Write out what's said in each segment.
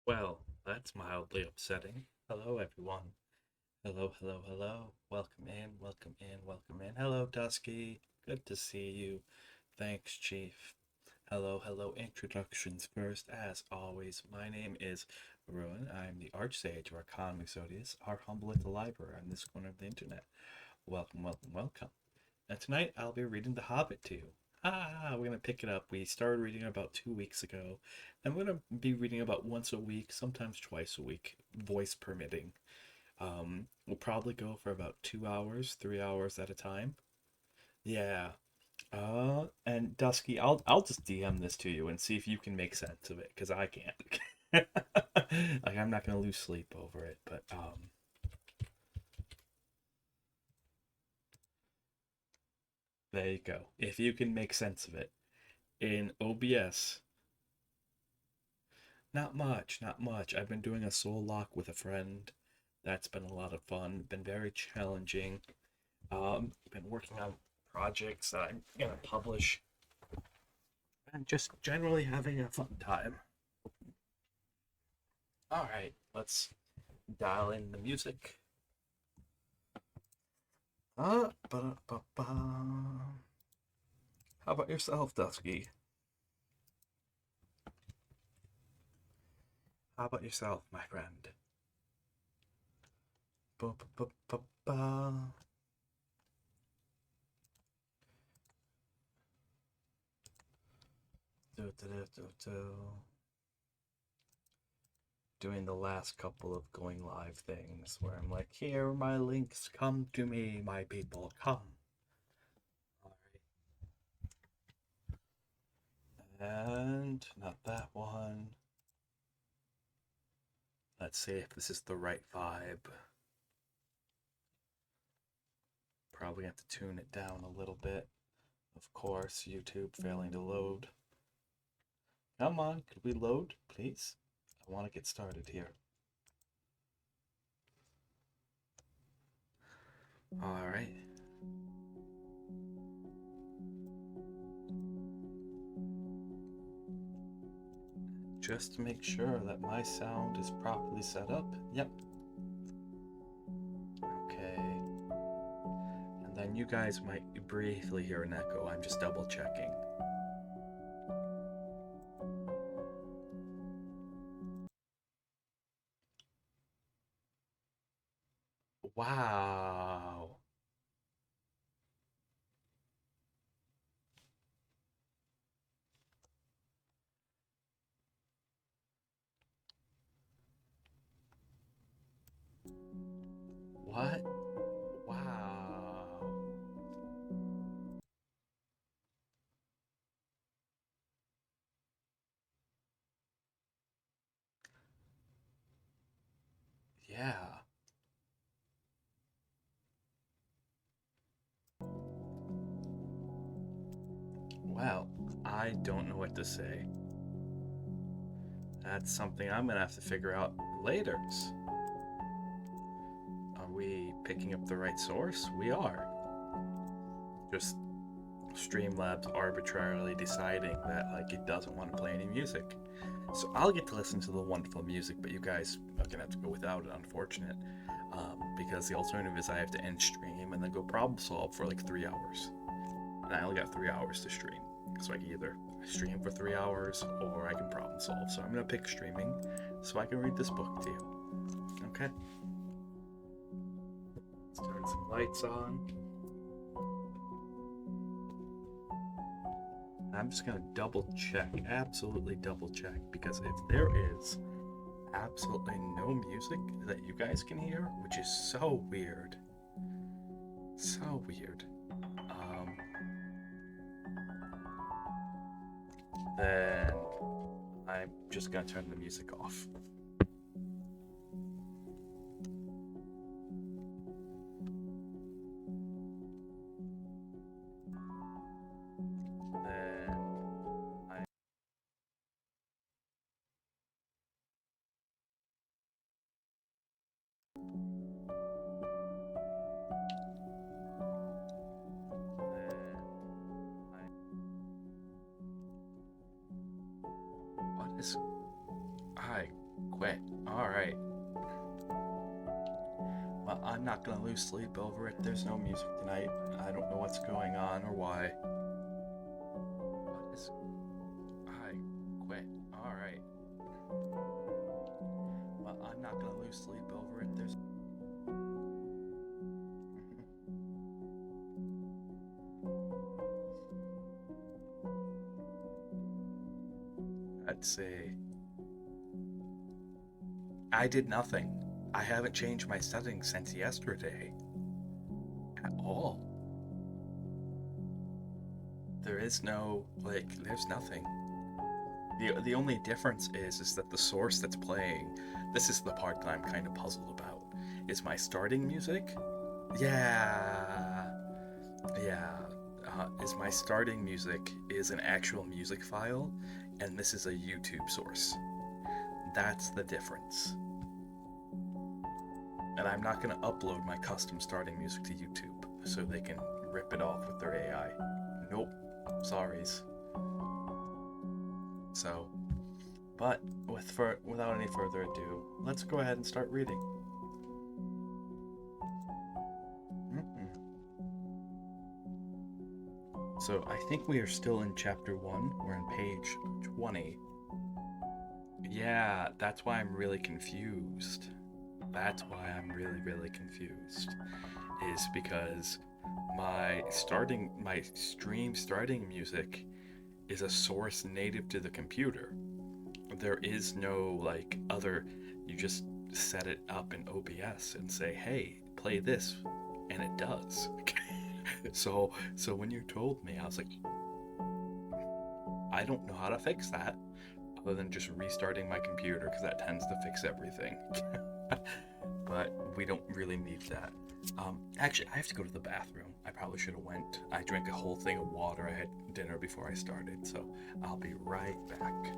Well, that's mildly upsetting. Hello, everyone. Hello, hello, hello. Welcome in, welcome in, welcome in. Hello, Dusky. Good to see you. Thanks, Chief. Hello, hello. Introductions first, as always. My name is Ruin. I'm the Archsage, or Arcanum Exodius, our humble little library on this corner of the internet. Welcome, welcome, welcome. And tonight I'll be reading The Hobbit to you. We're gonna pick it up. We started reading about 2 weeks ago, and we're gonna be reading about once a week, sometimes twice a week, voice permitting. We'll probably go for about 2 hours, 3 hours at a time. Yeah. And Dusky, I'll just DM this to you and see if you can make sense of it, because I can't. Like I'm not gonna lose sleep over it, but there you go. If you can make sense of it in OBS. Not much, not much. I've been doing a soul lock with a friend. That's been a lot of fun. Been very challenging. Been working on projects that I'm gonna publish, and just generally having a fun time. All right, let's dial in the music. Ba-ba-ba. How about yourself, Dusky? How about yourself, my friend? Ba-ba-ba-ba-ba. Do-do-do-do-do. Doing the last couple of going live things where I'm like, here are my links, come to me, my people, come. All right. And not that one. Let's see if this is the right vibe. Probably have to tune it down a little bit. Of course, YouTube failing to load. Come on, could we load, please? I want to get started here. All right. Just to make sure that my sound is properly set up. Yep. Okay. And then you guys might briefly hear an echo. I'm just double checking. Wow. What? Wow. Yeah. Well, I don't know what to say. That's something I'm gonna have to figure out later. Are we picking up the right source? We are. Just Streamlabs arbitrarily deciding that like it doesn't want to play any music. So I'll get to listen to the wonderful music, but you guys are gonna have to go without it, unfortunate. Because the alternative is I have to end stream and then go problem solve for like 3 hours. And I only got 3 hours to stream. So I can either stream for 3 hours or I can problem solve. So I'm gonna pick streaming so I can read this book to you. Okay. Let's turn some lights on. I'm just gonna double check, absolutely double check, because if there is absolutely no music that you guys can hear, which is so weird, so weird, then I'm just gonna turn the music off. Then I what is I quit. Alright. Well, I'm not gonna lose sleep over it. There's no music tonight. I don't know what's going on or why. What is... I quit. Alright. Well, I'm not gonna lose sleep over it. There's... Let's see. I did nothing. I haven't changed my settings since yesterday. At all. There is no, there's nothing. The only difference is that the source that's playing, this is the part that I'm kind of puzzled about, is my starting music. Yeah. Is my starting music is an actual music file, and this is a YouTube source. That's the difference. And I'm not going to upload my custom starting music to YouTube so they can rip it off with their AI. Nope. Sorries. So, but without any further ado, let's go ahead and start reading. So I think we are still in chapter 1. We're on page 20. Yeah, that's why I'm really confused. That's why I'm really confused. Is because my stream starting music is a source native to the computer. There is no you just set it up in OBS and say, hey, play this, and it does. So when you told me, I was like, I don't know how to fix that other than just restarting my computer, because that tends to fix everything. But we don't really need that. Actually, I have to go to the bathroom. I probably should have went. I drank a whole thing of water. I had dinner before I started, so I'll be right back.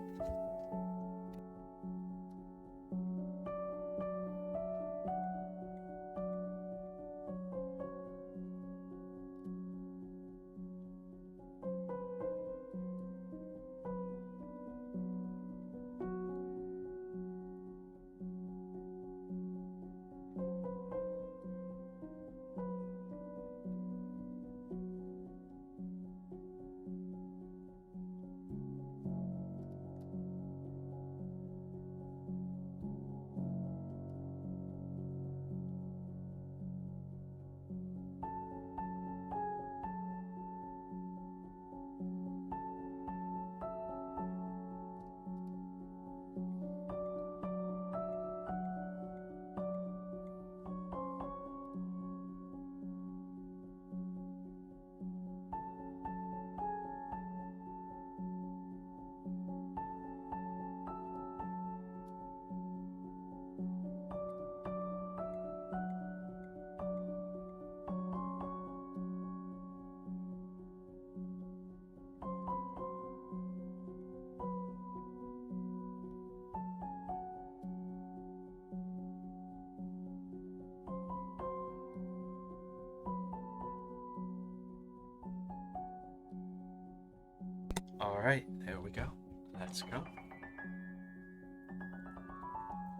All right, there we go. Let's go.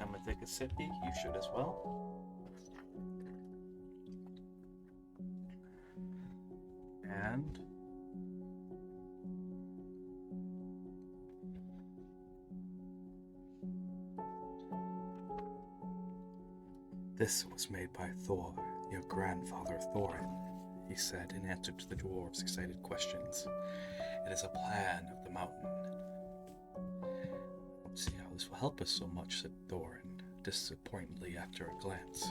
I'm gonna take a sippy. You should as well. And this was made by Thor, your grandfather Thorin, he said in answer to the dwarves' excited questions. It is a plan of the mountain. I don't see how this will help us so much, said Thorin, disappointedly after a glance.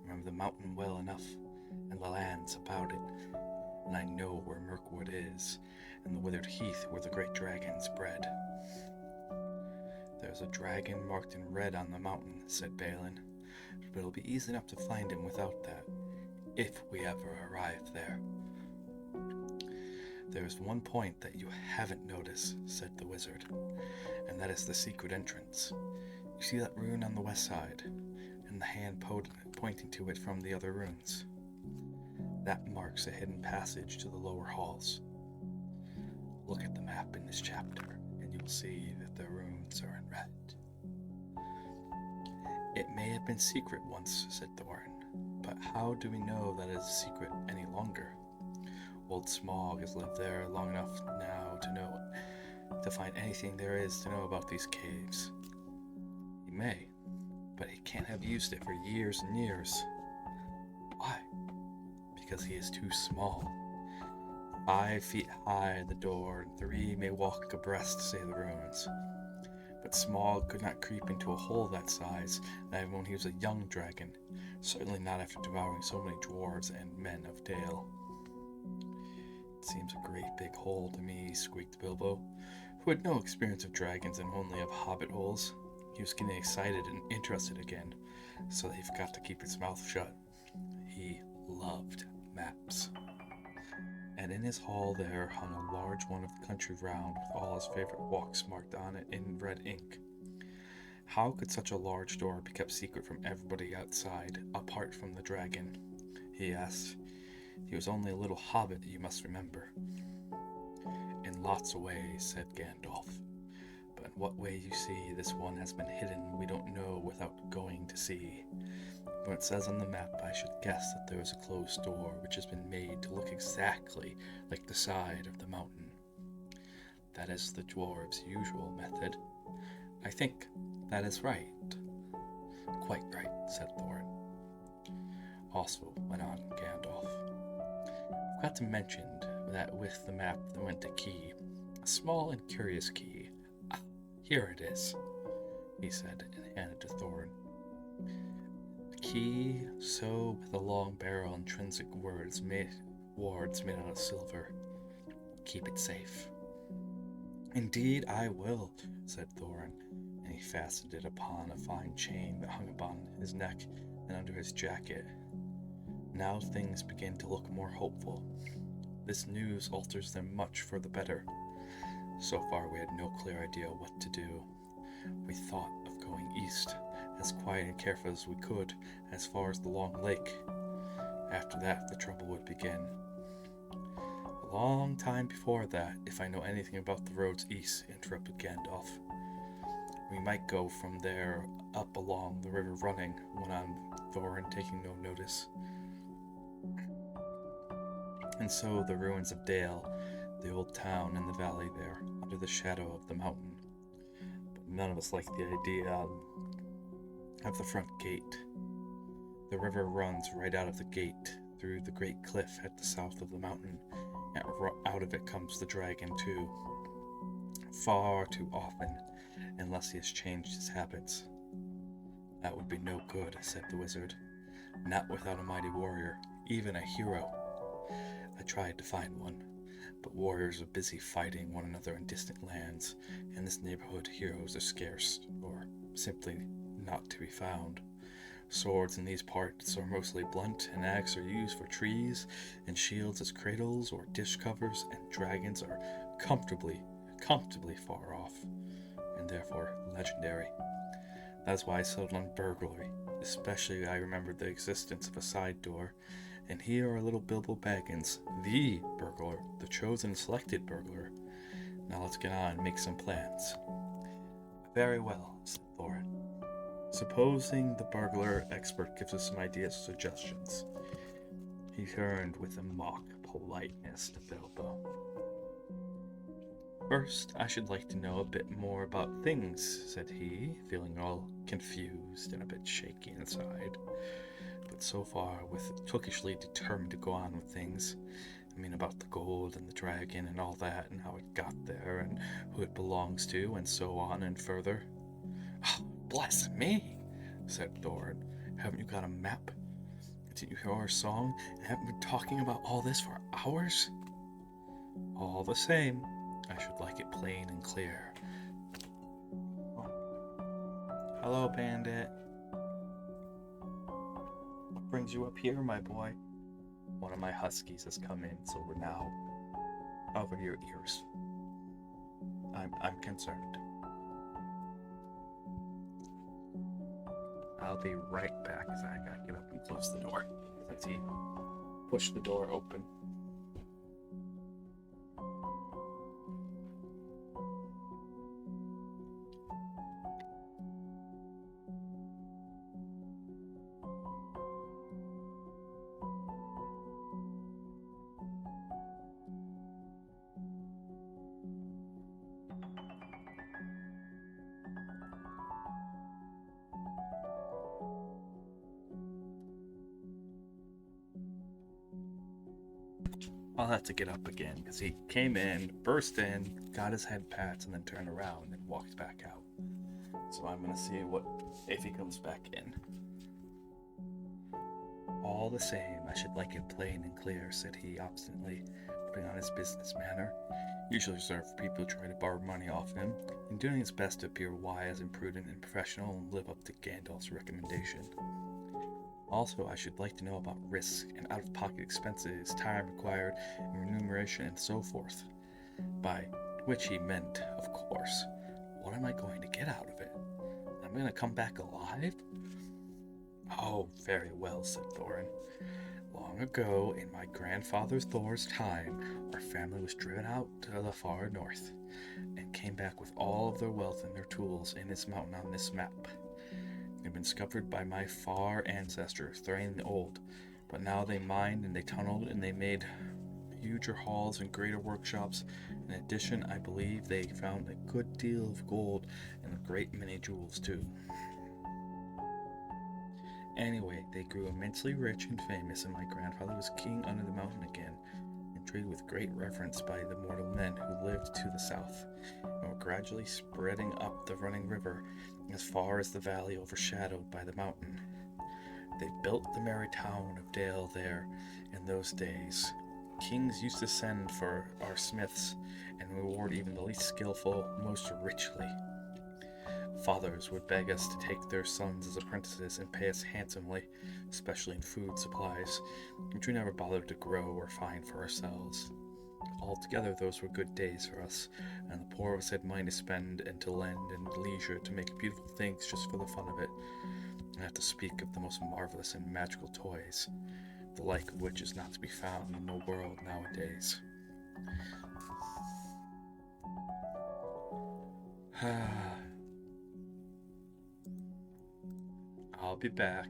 Remember the mountain well enough, and the lands about it, and I know where Mirkwood is, and the withered heath where the great dragons bred. There's a dragon marked in red on the mountain, said Balin, but it'll be easy enough to find him without that, if we ever arrive there. There is one point that you haven't noticed, said the wizard, and that is the secret entrance. You see that rune on the west side, and the hand pointing to it from the other runes? That marks a hidden passage to the lower halls. Look at the map in this chapter, and you'll see that the runes are in red. It may have been secret once, said Thorin, but how do we know that it is a secret any longer? Old Smaug has lived there long enough now to find anything there is to know about these caves. He may, but he can't have used it for years and years. Why? Because he is too small. 5 feet high the door, and 3 may walk abreast, say the ruins. But Smaug could not creep into a hole that size, not even when he was a young dragon, certainly not after devouring so many dwarves and men of Dale. It seems a great big hole to me, squeaked Bilbo, who had no experience of dragons and only of hobbit holes. He was getting excited and interested again, so that he forgot to keep his mouth shut. He loved maps. And in his hall there hung a large one of the country round with all his favorite walks marked on it in red ink. How could such a large door be kept secret from everybody outside, apart from the dragon? He asked. He was only a little hobbit, you must remember. In lots of ways, said Gandalf. But in what way you see this one has been hidden we don't know without going to see. When it says on the map, I should guess that there is a closed door which has been made to look exactly like the side of the mountain. That is the dwarves' usual method. I think that is right. Quite right, said Thorin. Also, went on Gandalf, I forgot to mention that with the map there went a key, a small and curious key. Ah, here it is, he said, and handed to Thorin. A key, so with a long barrel, intrinsic wards made out of silver. Keep it safe. Indeed I will, said Thorin, and he fastened it upon a fine chain that hung upon his neck and under his jacket. Now things begin to look more hopeful. This news alters them much for the better. So far we had no clear idea what to do. We thought of going east, as quiet and careful as we could, as far as the long lake. After that the trouble would begin. A long time before that, if I know anything about the roads east, interrupted Gandalf. We might go from there up along the river running, went on Thorin, taking no notice. And so the ruins of Dale, the old town in the valley there, under the shadow of the mountain. But none of us like the idea of the front gate. The river runs right out of the gate, through the great cliff at the south of the mountain, and out of it comes the dragon too. Far too often, unless he has changed his habits. That would be no good, said the wizard. Not without a mighty warrior, even a hero. I tried to find one, but warriors are busy fighting one another in distant lands. In this neighborhood, heroes are scarce, or simply not to be found. Swords in these parts are mostly blunt, and axes are used for trees, and shields as cradles or dish covers, and dragons are comfortably far off, and therefore legendary. That's why I settled on burglary. Especially I remembered the existence of a side door, and here are little Bilbo Baggins, the burglar, the chosen selected burglar. Now let's get on and make some plans. Very well, said Thorin. Supposing the burglar expert gives us some ideas or suggestions. He turned with a mock politeness to Bilbo. First, I should like to know a bit more about things, said he, feeling all confused and a bit shaky inside. But so far, with tookishly determined to go on with things. I mean, about the gold and the dragon and all that, and how it got there, and who it belongs to, and so on and further. Oh, bless me, said Thorin. Haven't you got a map? Didn't you hear our song, and haven't been talking about all this for hours? All the same, I should like it plain and clear. Oh. Hello, Bandit. What brings you up here, my boy? One of my huskies has come in, so we're now over your ears. I'm concerned. I'll be right back as I gotta get up and close the door. Let's see. Push the door open. I'll have to get up again because he came in, burst in, got his head pats, and then turned around and walked back out. So I'm gonna see if he comes back in. All the same, I should like it plain and clear, said he obstinately, putting on his business manner, usually reserved for people who try to borrow money off him, and doing his best to appear wise and prudent and professional and live up to Gandalf's recommendation. Also, I should like to know about risk and out-of-pocket expenses, time required, and remuneration, and so forth. By which he meant, of course, what am I going to get out of it? I'm going to come back alive? Oh, very well, said Thorin. Long ago, in my grandfather Thor's time, our family was driven out to the far north, and came back with all of their wealth and their tools in this mountain on this map. They had been discovered by my far ancestors, Thrain the Old, but now they mined and they tunneled and they made huger halls and greater workshops. In addition, I believe they found a good deal of gold and a great many jewels too. Anyway, they grew immensely rich and famous, and my grandfather was king under the mountain again, and treated with great reverence by the mortal men who lived to the south, and were gradually spreading up the running river as far as the valley overshadowed by the mountain. They built the merry town of Dale there in those days. Kings used to send for our smiths, and reward even the least skillful most richly. Fathers would beg us to take their sons as apprentices and pay us handsomely, especially in food supplies, which we never bothered to grow or find for ourselves. Altogether, those were good days for us, and the poor of us had money to spend and to lend and leisure to make beautiful things just for the fun of it, not to speak of the most marvelous and magical toys, the like of which is not to be found in the world nowadays. I'll be back.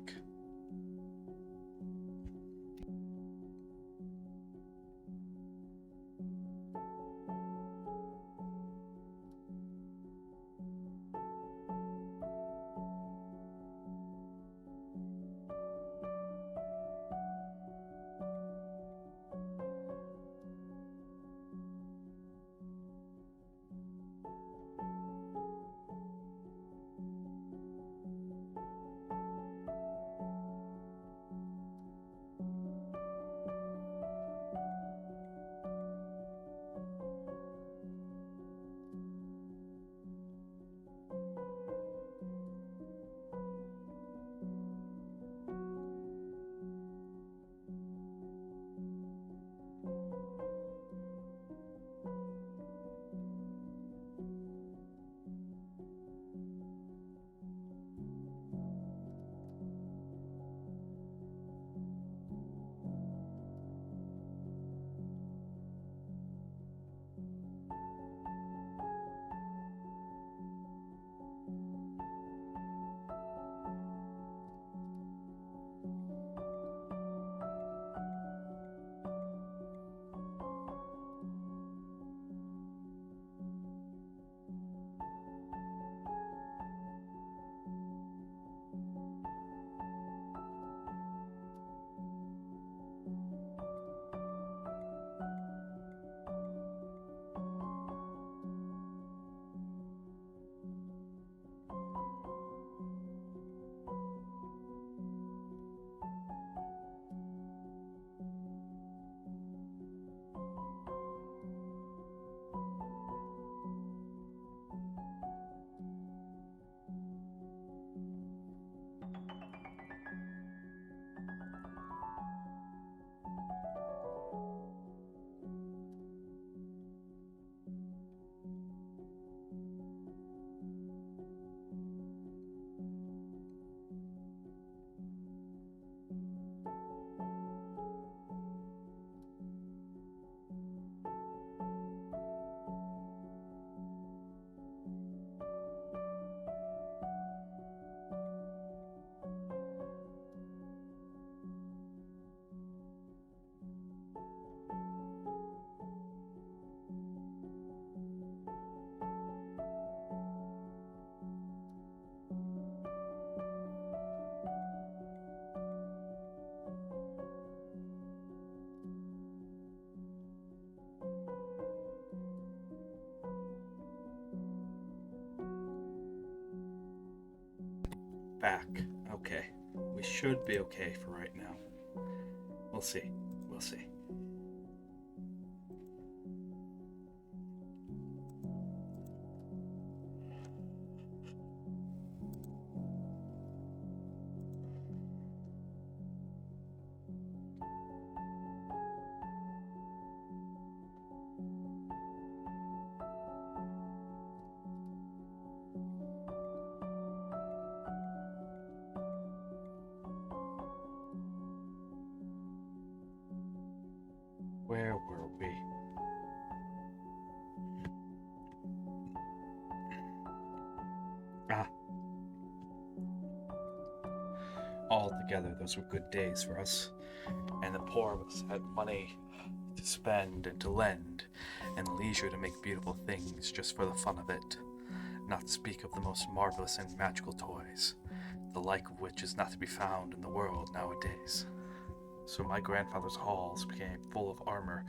back. Okay. We should be okay for right now. We'll see. We'll see. Where were we? Ah. Altogether, those were good days for us. And the poor of us had money to spend and to lend, and leisure to make beautiful things just for the fun of it. Not to speak of the most marvelous and magical toys, the like of which is not to be found in the world nowadays. So my grandfather's halls became full of armor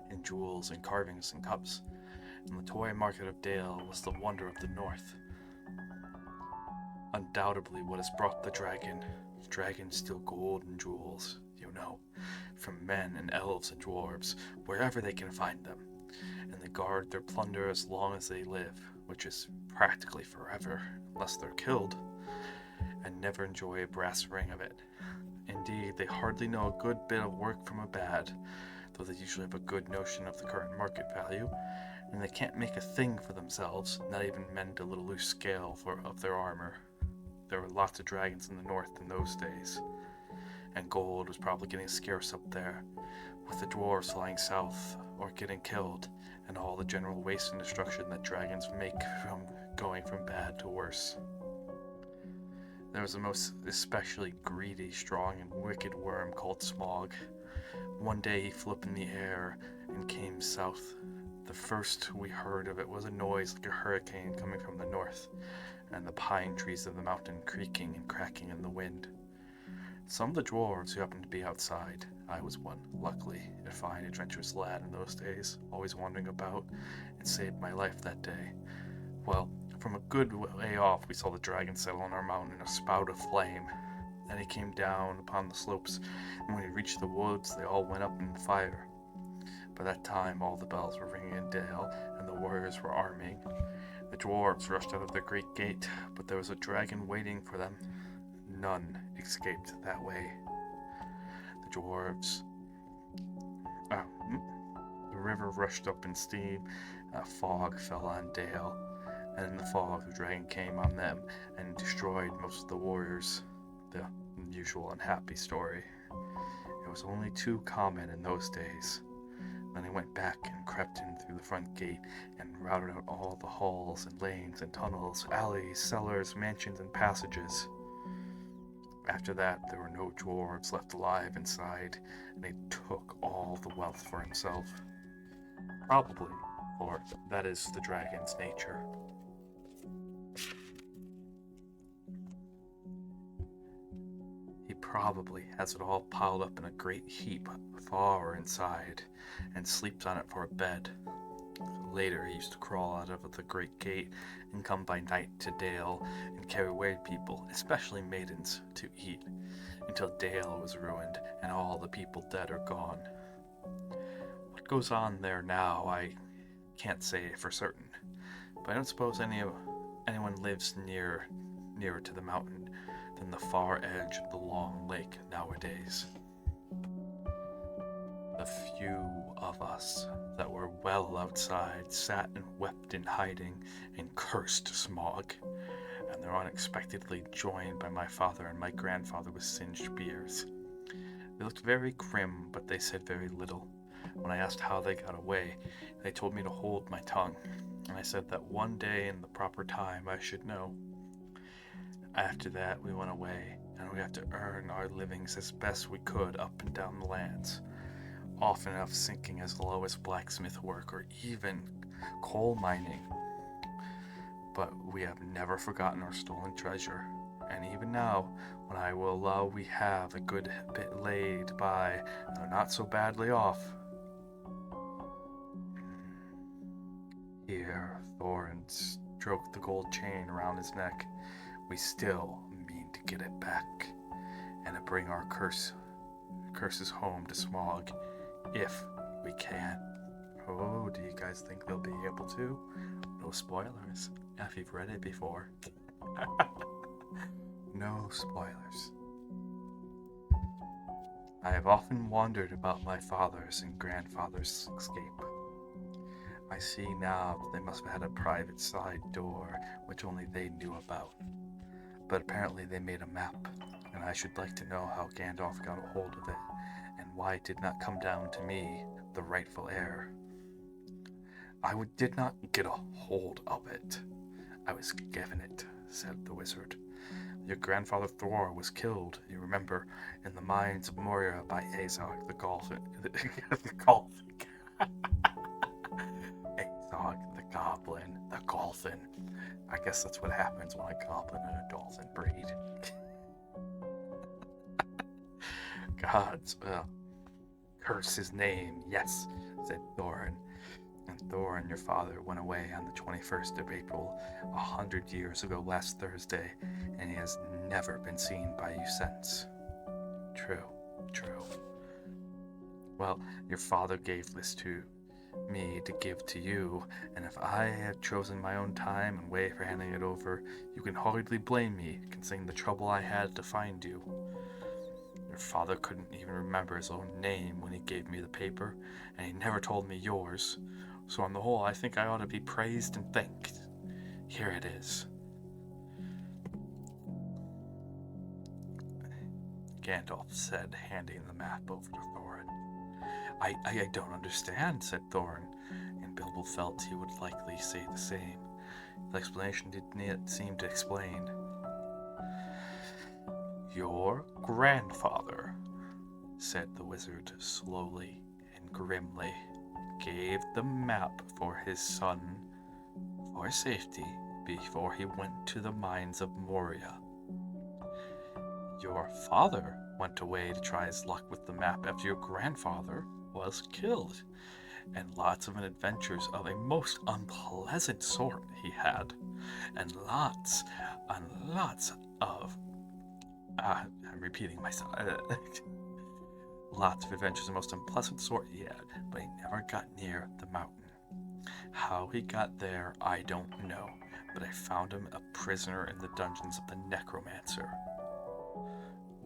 and jewels and carvings and cups, and the toy market of Dale was the wonder of the north. Undoubtedly what has brought the dragon. Dragons steal gold and jewels, from men and elves and dwarves, wherever they can find them, and they guard their plunder as long as they live, which is practically forever, unless they're killed, and never enjoy a brass ring of it. Indeed, they hardly know a good bit of work from a bad, though they usually have a good notion of the current market value, and they can't make a thing for themselves, not even mend a little loose scale of their armor. There were lots of dragons in the north in those days, and gold was probably getting scarce up there, with the dwarves flying south or getting killed, and all the general waste and destruction that dragons make from going from bad to worse. There was a most especially greedy, strong, and wicked worm called Smog. One day he flew up in the air and came south. The first we heard of it was a noise like a hurricane coming from the north, and the pine trees of the mountain creaking and cracking in the wind. Some of the dwarves who happened to be outside, I was one, luckily, a fine adventurous lad in those days, always wandering about, and saved my life that day. Well, from a good way off we saw the dragon settle on our mountain in a spout of flame. Then he came down upon the slopes, and when he reached the woods they all went up in fire. By that time all the bells were ringing in Dale, and the warriors were arming. The dwarves rushed out of the great gate, but there was a dragon waiting for them. None escaped that way. The dwarves... the river rushed up in steam, a fog fell on Dale, and in the fog the dragon came on them and destroyed most of the warriors. The usual unhappy story. It was only too common in those days. Then he went back and crept in through the front gate and routed out all the halls and lanes and tunnels, alleys, cellars, mansions, and passages. After that, there were no dwarves left alive inside, and he took all the wealth for himself. Probably, for that is the dragon's nature. He probably has it all piled up in a great heap far inside, and sleeps on it for a bed. Later, he used to crawl out of the great gate and come by night to Dale and carry away people, especially maidens, to eat, until Dale was ruined and all the people dead or gone. What goes on there now, I can't say for certain, but I don't suppose anyone lives nearer to the mountain than the far edge of the long lake nowadays. The few of us that were well outside sat and wept in hiding and cursed Smog, and they were unexpectedly joined by my father and my grandfather with singed beards. They looked very grim, but they said very little. When I asked how they got away, they told me to hold my tongue, and I said that one day in the proper time I should know. After that we went away, and we had to earn our livings as best we could up and down the lands, often enough sinking as low as blacksmith work or even coal mining. But we have never forgotten our stolen treasure, and even now, when I will allow we have a good bit laid by and are not so badly off. Here, Thorin stroked the gold chain around his neck. We still mean to get it back and to bring our curses home to Smog, if we can. Oh, do you guys think they'll be able to? No spoilers, if you've read it before. No spoilers. I have often wondered about my father's and grandfather's escape. I see now that they must have had a private side door which only they knew about. But apparently they made a map, and I should like to know how Gandalf got a hold of it, and why it did not come down to me, the rightful heir. Did not get a hold of it. I was given it, said the wizard. Your grandfather Thor was killed, you remember, in the mines of Moria by Azog the Golfin. Azog the Goblin, the Golfin. I guess that's what happens when a goblin and a dolphin breed. Gods, curse his name, yes, said Thorin. And Thorin, your father, went away on the 21st of April, 100 years ago last Thursday, and he has never been seen by you since. True. Well, your father gave this to me to give to you, and if I had chosen my own time and way for handing it over, you can hardly blame me, considering the trouble I had to find you. Your father couldn't even remember his own name when he gave me the paper, and he never told me yours. So on the whole, I think I ought to be praised and thanked. Here it is. Gandalf said, handing the map over to Thorin. I don't understand, said Thorin, and Bilbo felt he would likely say the same. The explanation didn't yet seem to explain. Your grandfather, said the wizard slowly and grimly, gave the map for his son for safety before he went to the mines of Moria. Your father went away to try his luck with the map after your grandfather was killed, and lots of adventures of a most unpleasant sort he had, and lots of I'm repeating myself. Lots of adventures of the most unpleasant sort he had, but he never got near the mountain. How he got there, I don't know, but I found him a prisoner in the dungeons of the necromancer.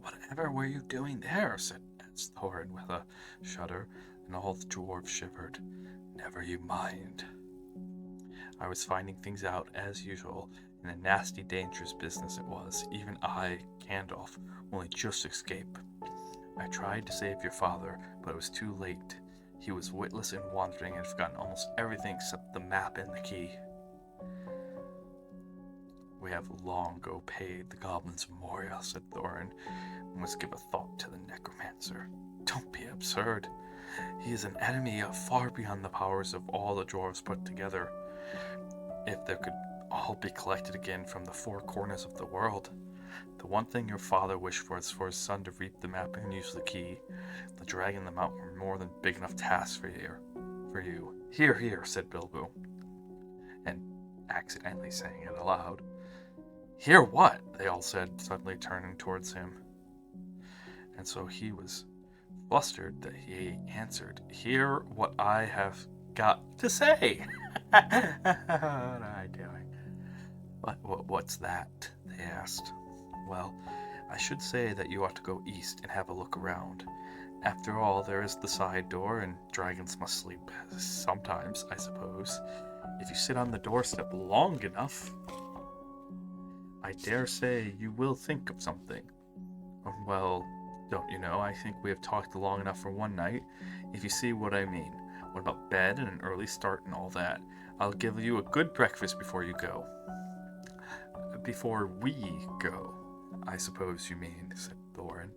Whatever were you doing there? Said Thorin with a shudder, and all the dwarves shivered. Never you mind. I was finding things out as usual, and a nasty, dangerous business it was. Even I, Gandalf, only just escaped. I tried to save your father, but it was too late. He was witless and wandering and had forgotten almost everything except the map and the key. We have long ago paid the goblins of Moria, said Thorin, and must give a thought to the necromancer. Don't be absurd. He is an enemy far beyond the powers of all the dwarves put together. If there could all be collected again from the four corners of the world. The one thing your father wished for is for his son to reap the map and use the key. The dragon and the mountain were more than big enough tasks for you. Here, said Bilbo, and accidentally saying it aloud. Hear what? They all said, suddenly turning towards him. And so he was flustered that he answered, Hear what I have got to say. What am I doing? What's that? They asked. Well, I should say that you ought to go east and have a look around. After all, there is the side door, and dragons must sleep sometimes, I suppose. If you sit on the doorstep long enough, I dare say you will think of something. Well, don't you know, I think we have talked long enough for one night, if you see what I mean. What about bed and an early start and all that? I'll give you a good breakfast before you go. Before we go, I suppose you mean, said Thorin.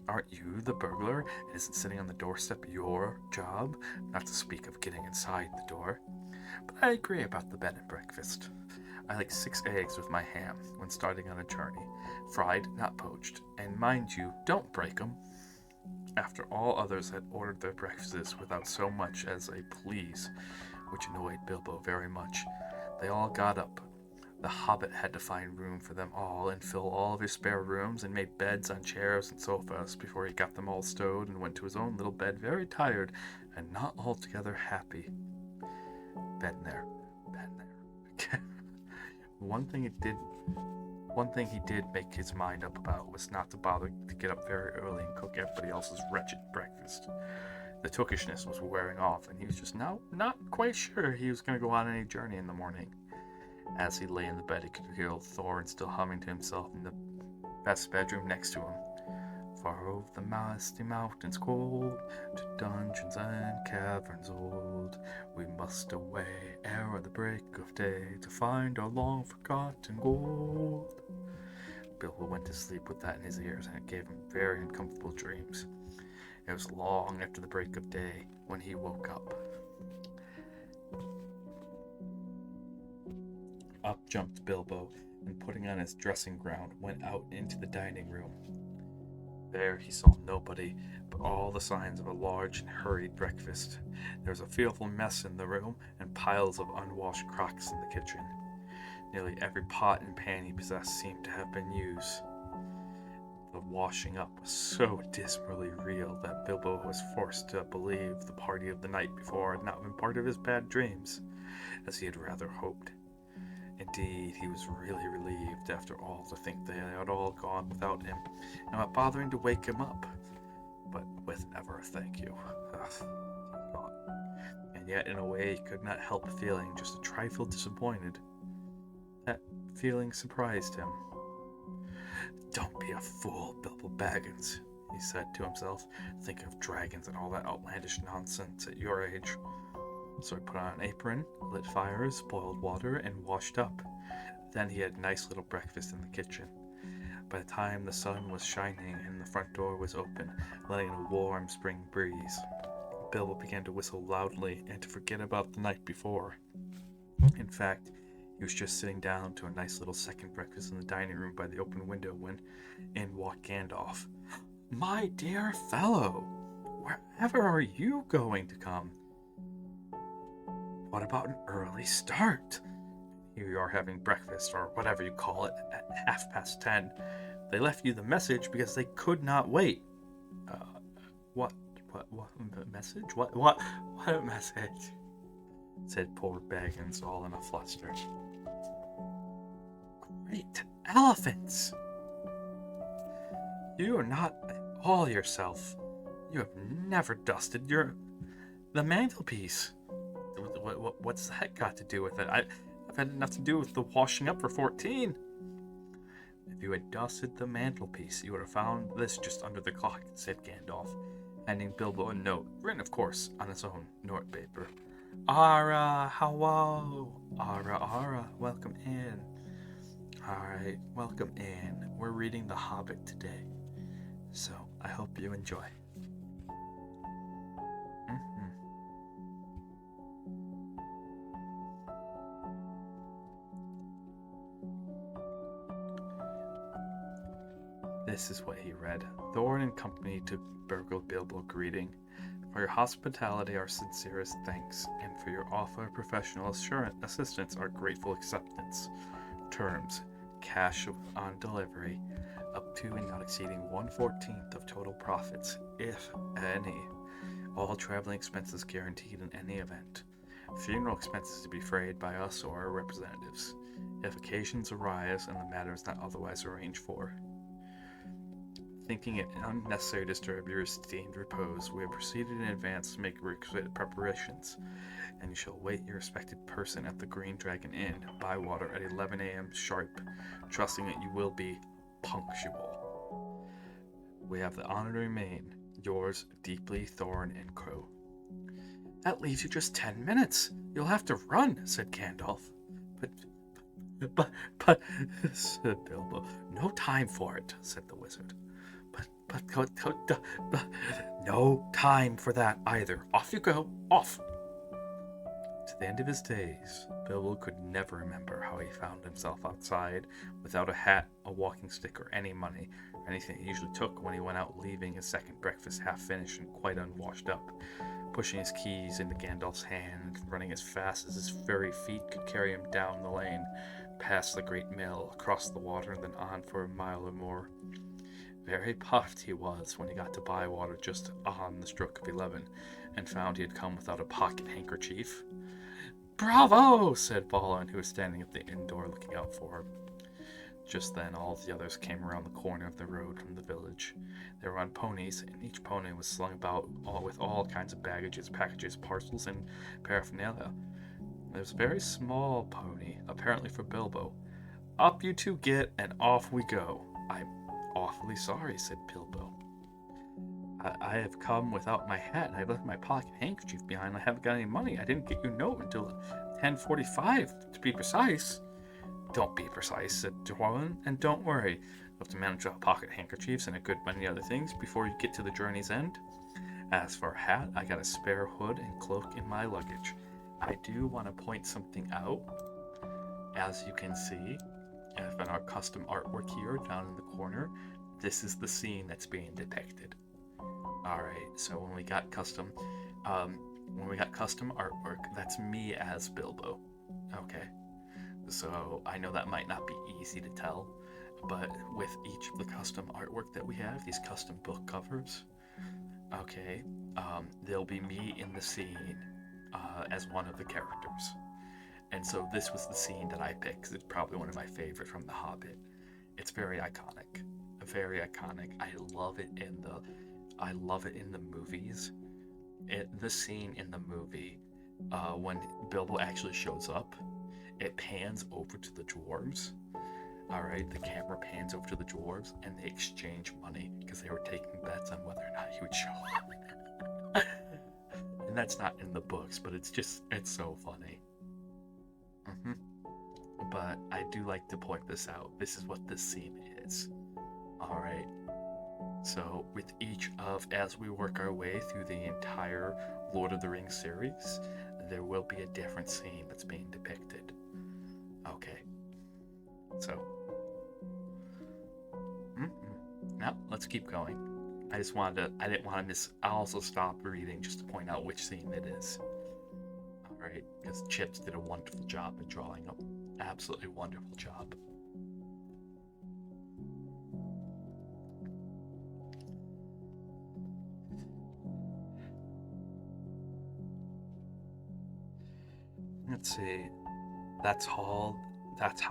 Aren't you the burglar? Isn't sitting on the doorstep your job? Not to speak of getting inside the door. But I agree about the bed and breakfast. I like 6 eggs with my ham when starting on a journey, fried, not poached, and mind you, don't break 'em. After all others had ordered their breakfasts without so much as a please, which annoyed Bilbo very much, they all got up. The Hobbit had to find room for them all and fill all of his spare rooms and made beds on chairs and sofas before he got them all stowed and went to his own little bed very tired and not altogether happy. Been there. One thing he did make his mind up about was not to bother to get up very early and cook everybody else's wretched breakfast. The tookishness was wearing off, and he was just now not quite sure he was going to go on any journey in the morning. As he lay in the bed, he could hear Thorin still humming to himself in the best bedroom next to him. Far over the misty mountains cold, to dungeons and caverns old, we must away ere the break of day, to find our long-forgotten gold. Bilbo went to sleep with that in his ears, and it gave him very uncomfortable dreams. It was long after the break of day when he woke up. Up jumped Bilbo, and putting on his dressing gown, went out into the dining room. There he saw nobody, but all the signs of a large and hurried breakfast. There was a fearful mess in the room, and piles of unwashed crocks in the kitchen. Nearly every pot and pan he possessed seemed to have been used. The washing up was so dismally real that Bilbo was forced to believe the party of the night before had not been part of his bad dreams, as he had rather hoped. Indeed, he was really relieved after all to think they had all gone without him, and not bothering to wake him up, but with never a thank you. Ugh. And yet, in a way, he could not help feeling just a trifle disappointed. That feeling surprised him. "Don't be a fool, Bilbo Baggins," he said to himself. "Think of dragons and all that outlandish nonsense at your age." So he put on an apron, lit fires, boiled water, and washed up. Then he had a nice little breakfast in the kitchen. By the time the sun was shining and the front door was open, letting in a warm spring breeze, Bilbo began to whistle loudly and to forget about the night before. In fact, he was just sitting down to a nice little second breakfast in the dining room by the open window when in walked Gandalf. "My dear fellow, wherever are you going to come? What about an early start? Here you are having breakfast, or whatever you call it, at 10:30. They left you the message because they could not wait." What message? What message?" said poor Baggins, all in a fluster. "Great elephants! You are not at all yourself. You have never dusted the mantelpiece. What's that got to do with it? I've had enough to do with the washing up for 14. If you had dusted the mantelpiece, you would have found this just under the clock," said Gandalf, handing Bilbo a note, written, of course, on his own note paper. "Ara, hello. Ara, welcome in. Alright, welcome in. We're reading The Hobbit today, so I hope you enjoy." This is what he read. "Thorin and company to burgle Bilbo greeting. For your hospitality, our sincerest thanks, and for your offer of professional assistance, our grateful acceptance. Terms: cash on delivery, up to and not exceeding 1/14 of total profits, if any. All traveling expenses guaranteed in any event. Funeral expenses to be defrayed by us or our representatives, if occasions arise and the matter is not otherwise arranged for. Thinking it unnecessary to disturb your esteemed repose, we have proceeded in advance to make requisite preparations, and you shall await your respected person at the Green Dragon Inn, Bywater, at 11 a.m. sharp, trusting that you will be punctual. We have the honor to remain, yours deeply, Thorin and Co." "That leaves you just 10 minutes. You'll have to run," said Gandalf. But, said Bilbo. "No time for it," said the wizard. But, no time for that either. Off you go, off." To the end of his days, Bilbo could never remember how he found himself outside without a hat, a walking stick, or any money, or anything he usually took when he went out, leaving his second breakfast half finished and quite unwashed up, pushing his keys into Gandalf's hand, running as fast as his furry feet could carry him down the lane, past the great mill, across the water, and then on for a mile or more. Very puffed he was when he got to Bywater just on the stroke of 11, and found he had come without a pocket handkerchief. "Bravo!" said Balin, who was standing at the inn door looking out for him. Just then all the others came around the corner of the road from the village. They were on ponies, and each pony was slung about with all kinds of baggages, packages, parcels, and paraphernalia. There was a very small pony, apparently for Bilbo. "Up you two get, and off we go." "I'm awfully sorry," said Bilbo. I have come without my hat, and I left my pocket handkerchief behind. I haven't got any money. I didn't get your note until 10:45, to be precise." "Don't be precise," said Dwarlin, "and don't worry. You'll have to manage our pocket handkerchiefs and a good many other things before you get to the journey's end. As for a hat, I got a spare hood and cloak in my luggage. I do want to point something out. As you can see, in our custom artwork here down in the corner, this is the scene that's being depicted. Alright, so when we got custom artwork, that's me as Bilbo. Okay. So I know that might not be easy to tell, but with each of the custom artwork that we have, these custom book covers, okay, there'll be me in the scene as one of the characters. And so this was the scene that I picked because it's probably one of my favorite from The Hobbit. It's very iconic. Very iconic. I love it in the movies. The scene in the movie, when Bilbo actually shows up, it pans over to the dwarves. Alright, the camera pans over to the dwarves, and they exchange money because they were taking bets on whether or not he would show up. And that's not in the books, but it's so funny. But I do like to point this out. This is what this scene is. Alright. So with as we work our way through the entire Lord of the Rings series, there will be a different scene that's being depicted. Okay. So. Now, let's keep going. I didn't want to miss, I'll also stop reading just to point out which scene it is. Alright, because Chips did a wonderful job in drawing them. Absolutely wonderful job. Let's see. That's how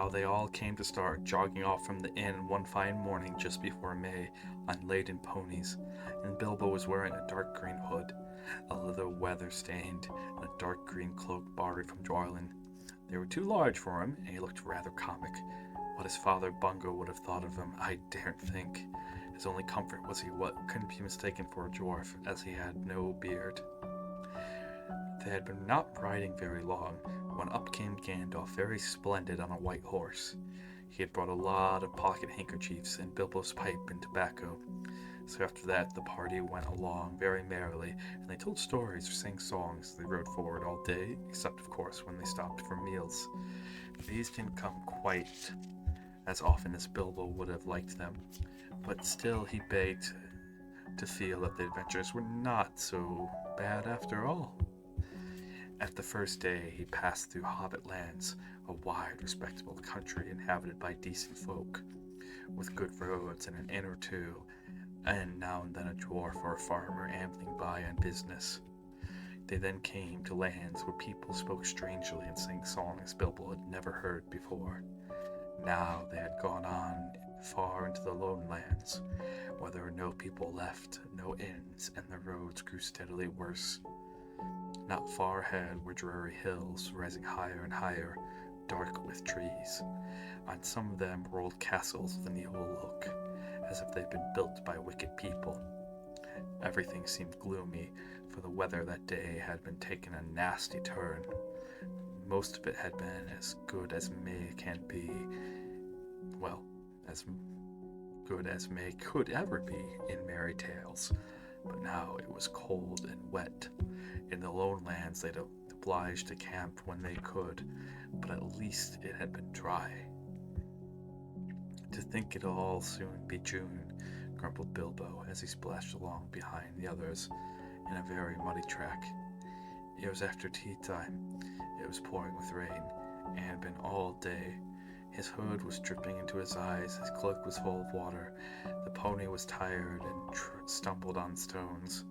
they all came to start jogging off from the inn one fine morning just before May on laden ponies, and Bilbo was wearing a dark green hood, a little weather-stained, and a dark green cloak borrowed from Dwarlin. They were too large for him, and he looked rather comic. What his father Bungo would have thought of him, I daren't think. His only comfort was he couldn't be mistaken for a dwarf, as he had no beard. They had been not riding very long when up came Gandalf, very splendid on a white horse. He had brought a lot of pocket handkerchiefs and Bilbo's pipe and tobacco. So after that, the party went along very merrily, and they told stories or sang songs. They rode forward all day, except of course when they stopped for meals. These didn't come quite as often as Bilbo would have liked them, but still he begged to feel that the adventures were not so bad after all. At the first day, he passed through Hobbit lands, a wide, respectable country inhabited by decent folk, with good roads and an inn or two, and now and then a dwarf or a farmer ambling by on business. They then came to lands where people spoke strangely and sang songs Bilbo had never heard before. Now they had gone on far into the lone lands, where there were no people left, no inns, and the roads grew steadily worse. Not far ahead were dreary hills, rising higher and higher, dark with trees. On some of them were old castles with an evil look, as if they'd been built by wicked people. Everything seemed gloomy, for the weather that day had been taking a nasty turn. Most of it had been as good as May can be. Well, as good as May could ever be in merry tales. But now it was cold and wet. In the lone lands they'd obliged to camp when they could, but at least it had been dry. To think it'll all soon be June, grumbled Bilbo as he splashed along behind the others in a very muddy track. It was after tea time. It was pouring with rain, and had been all day. His hood was dripping into his eyes, his cloak was full of water, the pony was tired and stumbled on stones.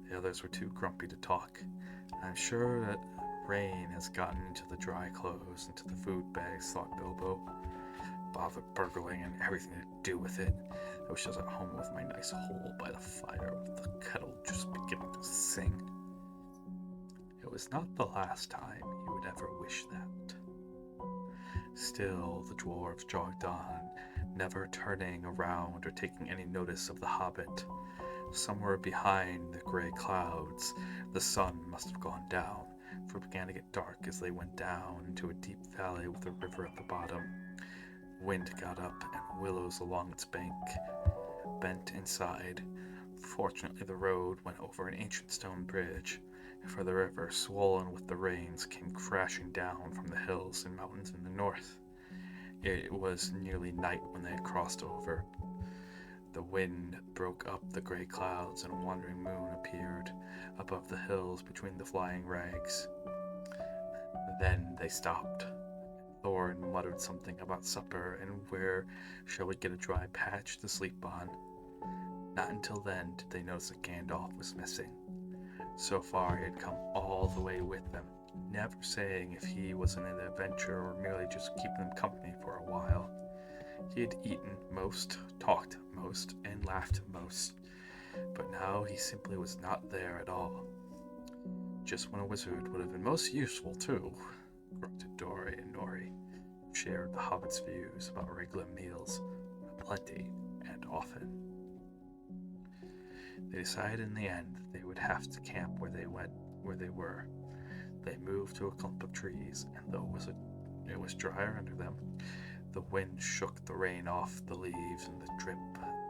The others were too grumpy to talk. I'm sure that rain has gotten into the dry clothes, into the food bags, thought Bilbo. Bother burgling and everything to do with it. I wish I was at home with my nice hole by the fire, with the kettle just beginning to sing. It was not the last time he would ever wish that. Still, the dwarves jogged on, never turning around or taking any notice of the hobbit. Somewhere behind the gray clouds, the sun must have gone down, for it began to get dark as they went down into a deep valley with a river at the bottom. Wind got up, and willows along its bank bent inside. Fortunately, the road went over an ancient stone bridge, for the river, swollen with the rains, came crashing down from the hills and mountains in the north. It was nearly night when they had crossed over. The wind broke up the gray clouds, and a wandering moon appeared above the hills between the flying rags. Then they stopped. Thorin muttered something about supper and where shall we get a dry patch to sleep on. Not until then did they notice that Gandalf was missing. So far he had come all the way with them, never saying if he was in an adventure or merely just keeping them company for a while. He had eaten most, talked most, and laughed most, but now he simply was not there at all. Just when a wizard would have been most useful, too, grunted Dory and Nori, who shared the hobbit's views about regular meals, plenty and often. They decided in the end that they would have to camp where they were. They moved to a clump of trees, and though it was drier under them, the wind shook the rain off the leaves, and the drip,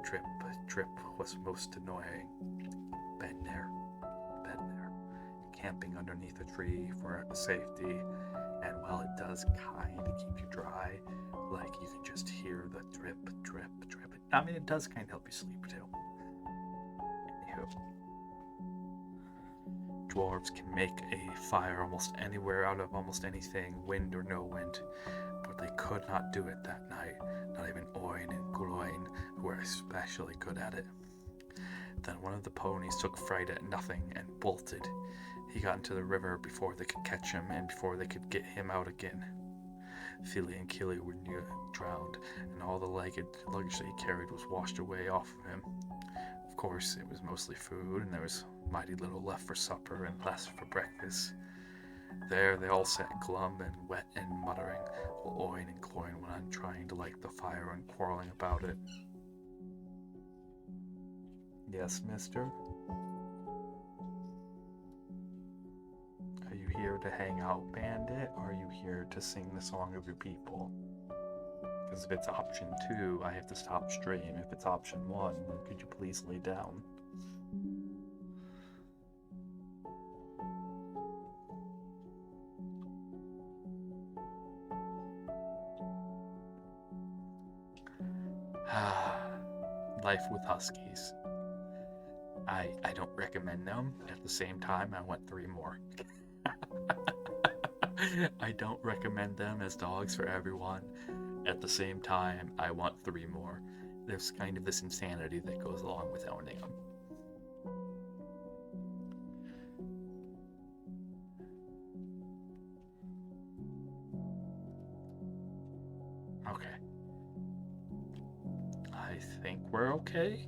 drip, drip was most annoying. Been there. Camping underneath a tree for safety, and while it does kind of keep you dry, like you can just hear the drip, drip, drip. I mean, it does kind of help you sleep too. Anywho, dwarves can make a fire almost anywhere out of almost anything, wind or no wind, but they could not do it that night, not even Oin and Gloin, who were especially good at it. Then one of the ponies took fright at nothing and bolted. He got into the river before they could catch him and before they could get him out again. Fili and Kili were nearly drowned, and all the luggage that he carried was washed away off of him. Of course, it was mostly food, and there was mighty little left for supper and less for breakfast. There they all sat glum and wet and muttering, while Oin and Gloin went on trying to light the fire and quarreling about it. Yes, mister? Are you here to hang out, bandit, or are you here to sing the song of your people? Because if it's option 2, I have to stop stream. If it's option 1, then could you please lay down? Life with Huskies. I don't recommend them. At the same time, I want 3 more. I don't recommend them as dogs for everyone. At the same time, I want 3 more. There's kind of this insanity that goes along with owning them. Okay. I think we're okay?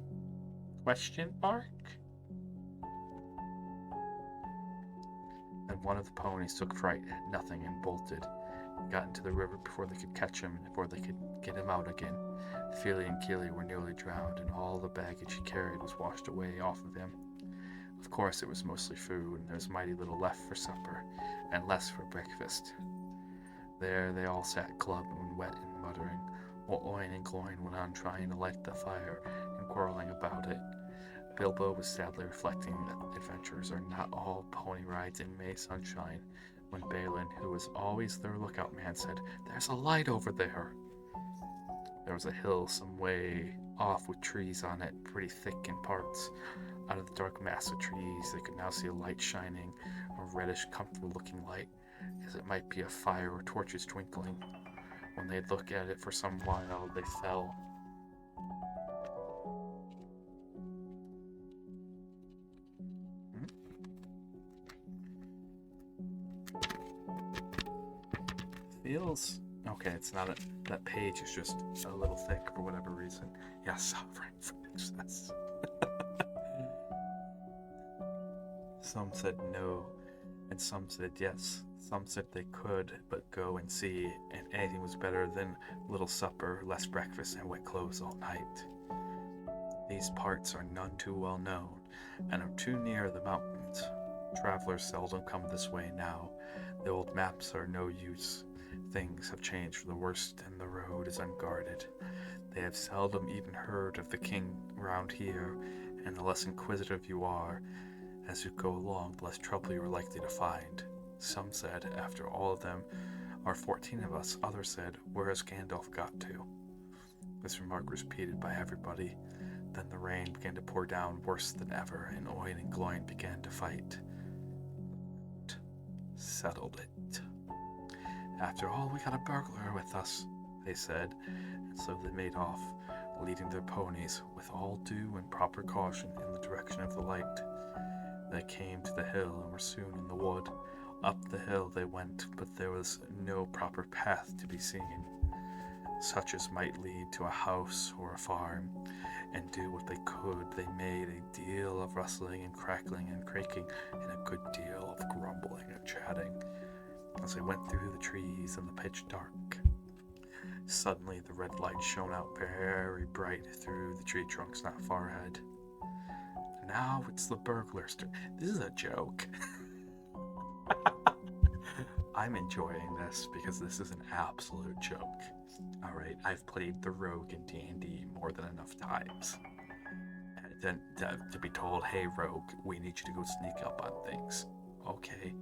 Question mark? Then one of the ponies took fright at nothing and bolted. He got into the river before they could catch him and before they could get him out again. Fili and Kili were nearly drowned, and all the baggage he carried was washed away off of him. Of course, it was mostly food, and there was mighty little left for supper, and less for breakfast. There they all sat glum and wet and muttering, while Oin and Gloin went on trying to light the fire and quarreling about it. Bilbo was sadly reflecting that adventures are not all pony rides in May sunshine, when Balin, who was always their lookout man, said, "There's a light over there." There was a hill some way off with trees on it, pretty thick in parts. Out of the dark mass of trees, they could now see a light shining, a reddish, comfortable-looking light, as it might be a fire or torches twinkling. When they'd look at it for some while, they fell. Feels okay. It's not that page is just a little thick for whatever reason. Yeah, sovereign princess. Some said no, and some said yes. Some said they could, but go and see, and anything was better than little supper, less breakfast, and wet clothes all night. These parts are none too well known, and are too near the mountains. Travelers seldom come this way now. The old maps are no use. Things have changed for the worse, and the road is unguarded. They have seldom even heard of the king round here, and the less inquisitive you are as you go along, the less trouble you are likely to find. Some said, after all of them are 14 of us. Others said, where has Gandalf got to? This remark was repeated by everybody. Then the rain began to pour down worse than ever, and Oin and Gloin began to fight. Settled it. After all, we got a burglar with us, they said, and so they made off, leading their ponies with all due and proper caution in the direction of the light. They came to the hill and were soon in the wood. Up the hill they went, but there was no proper path to be seen, such as might lead to a house or a farm, and do what they could, they made a deal of rustling and crackling and creaking, and a good deal of grumbling and chatting, as they went through the trees in the pitch dark. Suddenly the red light shone out very bright through the tree trunks not far ahead. Now it's the burglar's turn. This is a joke. I'm enjoying this because this is an absolute joke. Alright, I've played the rogue in D&D more than enough times. And to be told, hey rogue, we need you to go sneak up on things. Okay.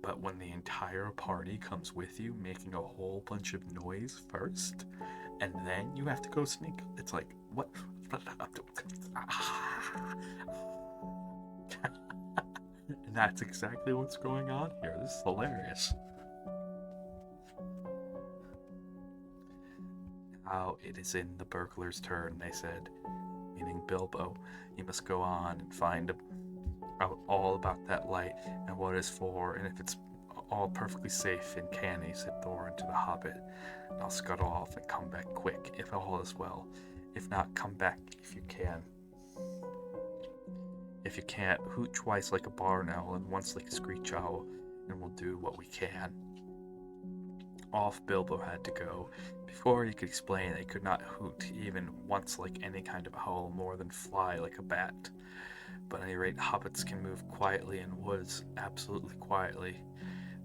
But when the entire party comes with you, making a whole bunch of noise first, and then you have to go sneak, it's like, what? And that's exactly what's going on here. This is hilarious. Now it is in the burglar's turn, they said, meaning Bilbo. You must go on and find out all about that light and what it is for, and if it's all perfectly safe and canny, said Thorin to the Hobbit. And I'll scuttle off and come back quick, if all is well. If not, come back if you can. If you can't, hoot twice like a barn owl and once like a screech owl, and we'll do what we can. Off Bilbo had to go. Before he could explain, they could not hoot even once like any kind of owl, more than fly like a bat. But at any rate, hobbits can move quietly in woods, absolutely quietly.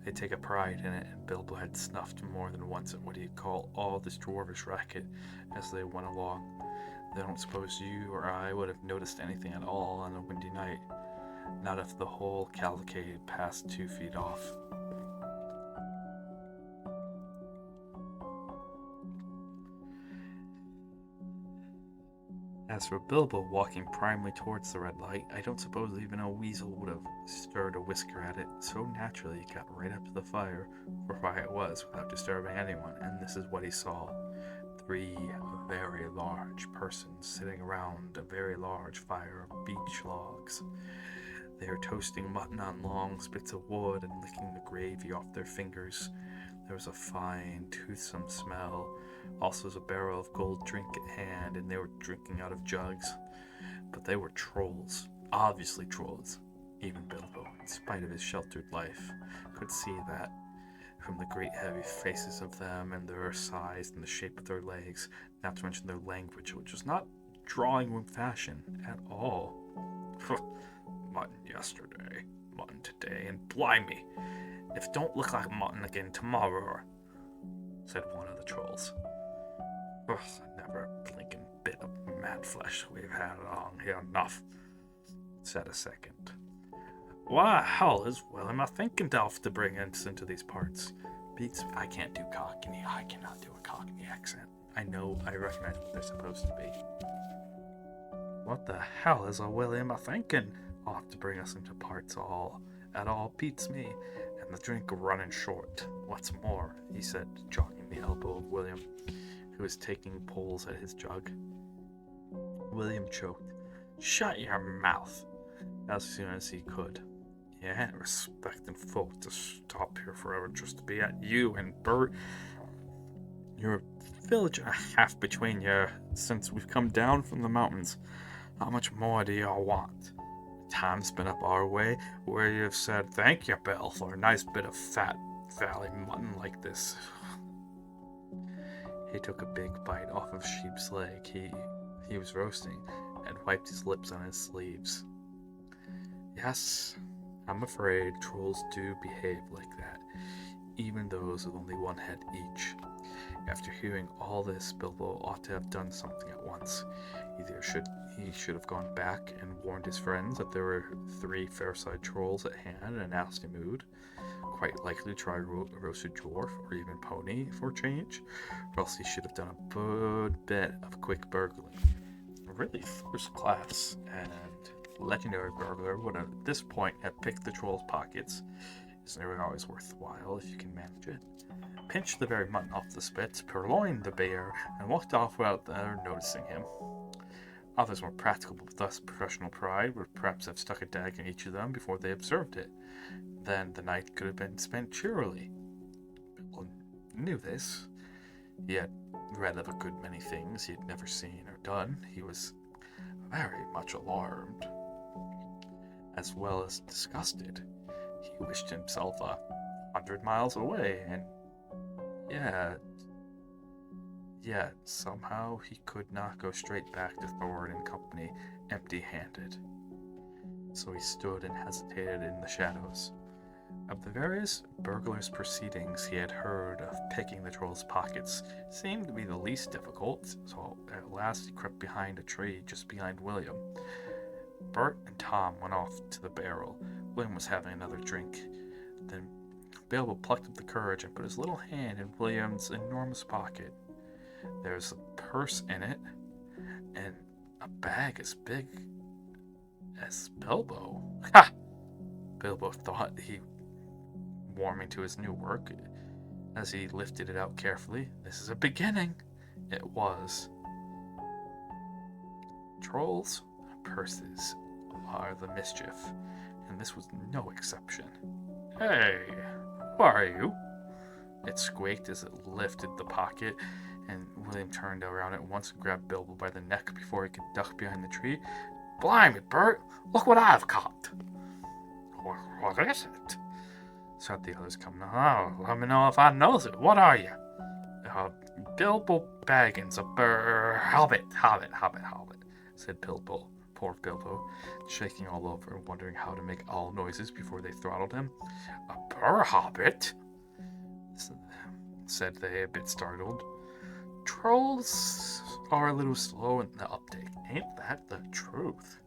They take a pride in it, and Bilbo had snuffed more than once at what he'd call all this dwarvish racket as they went along. They don't suppose you or I would have noticed anything at all on a windy night, not if the whole cavalcade passed 2 feet off. As for Bilbo walking primely towards the red light, I don't suppose even a weasel would have stirred a whisker at it. So naturally he got right up to the fire, for fire it was, without disturbing anyone, and this is what he saw. 3 very large persons sitting around a very large fire of beech logs. They were toasting mutton on long spits of wood and licking the gravy off their fingers. There was a fine, toothsome smell. Also was a barrel of gold drink at hand, and they were drinking out of jugs. But they were trolls, obviously trolls. Even Bilbo, in spite of his sheltered life, could see that from the great heavy faces of them and their size and the shape of their legs, not to mention their language, which was not drawing room fashion at all. Mutton yesterday, mutton today, and blimey, if it don't look like mutton again tomorrow, said one of the trolls. Never a blinking bit of mad flesh we've had along here enough, said a second. Why, hell as well am I thinking of to bring us into these parts? Beats, I can't do Cockney. I cannot do a Cockney accent. I recognize what they're supposed to be. What the hell is a William a thinking? Off to bring us into parts at all beats me. And the drink running short. What's more, he said, jogging the elbow of William, who was taking pulls at his jug. William choked. Shut your mouth, as soon as he could. You ain't expecting folk to stop here forever just to be at you and Bert. You're a village and a half between you since we've come down from the mountains. How much more do y'all want? Time's been up our way where you've said thank you, Bill, for a nice bit of fat valley mutton like this. He took a big bite off of sheep's leg he was roasting and wiped his lips on his sleeves. Yes, I'm afraid trolls do behave like that, even those with only one head each. After hearing all this, Bilbo ought to have done something at once. Either he should have gone back and warned his friends that there were 3 Fairside trolls at hand in a nasty mood, quite likely to try a roasted dwarf or even pony for change, or else he should have done a good bit of quick burgling. Really first class and legendary burglar would at this point have picked the troll's pockets. It's never always worthwhile if you can manage it. Pinched the very mutton off the spit, purloined the bear, and walked off without their noticing him. Others more practical but thus professional pride would perhaps have stuck a dagger in each of them before they observed it. Then the night could have been spent cheerily. Bilbo knew this. He had read of a good many things he had never seen or done. He was very much alarmed, as well as disgusted. He wished himself 100 miles away, and yet somehow he could not go straight back to Thorin and company empty-handed. So he stood and hesitated in the shadows. Of the various burglars' proceedings he had heard of picking the troll's pockets seemed to be the least difficult, so at last he crept behind a tree just behind William. Bert and Tom went off to the barrel. William was having another drink. Then Bilbo plucked up the courage and put his little hand in William's enormous pocket. There's a purse in it, and a bag as big as Bilbo. Ha! Bilbo thought, warming to his new work, as he lifted it out carefully. This is a beginning. It was. Trolls' purses are the mischief, and this was no exception. Hey, who are you? It squeaked as it lifted the pocket, and William turned around at once and grabbed Bilbo by the neck before he could duck behind the tree. Blimey, Bert, look what I've caught. What is it? Said the others coming. Oh, let me know if I knows it. What are you? Bilbo Baggins, Hobbit, said Bilbo. Poor Bilbo, shaking all over and wondering how to make owl noises before they throttled him. A Hobbit? Said they, a bit startled. Trolls are a little slow in the uptake. Ain't that the truth?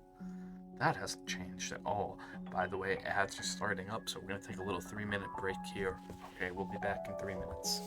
That hasn't changed at all. By the way, ads are starting up, so we're going to take a little 3-minute break here. Okay, we'll be back in 3 minutes.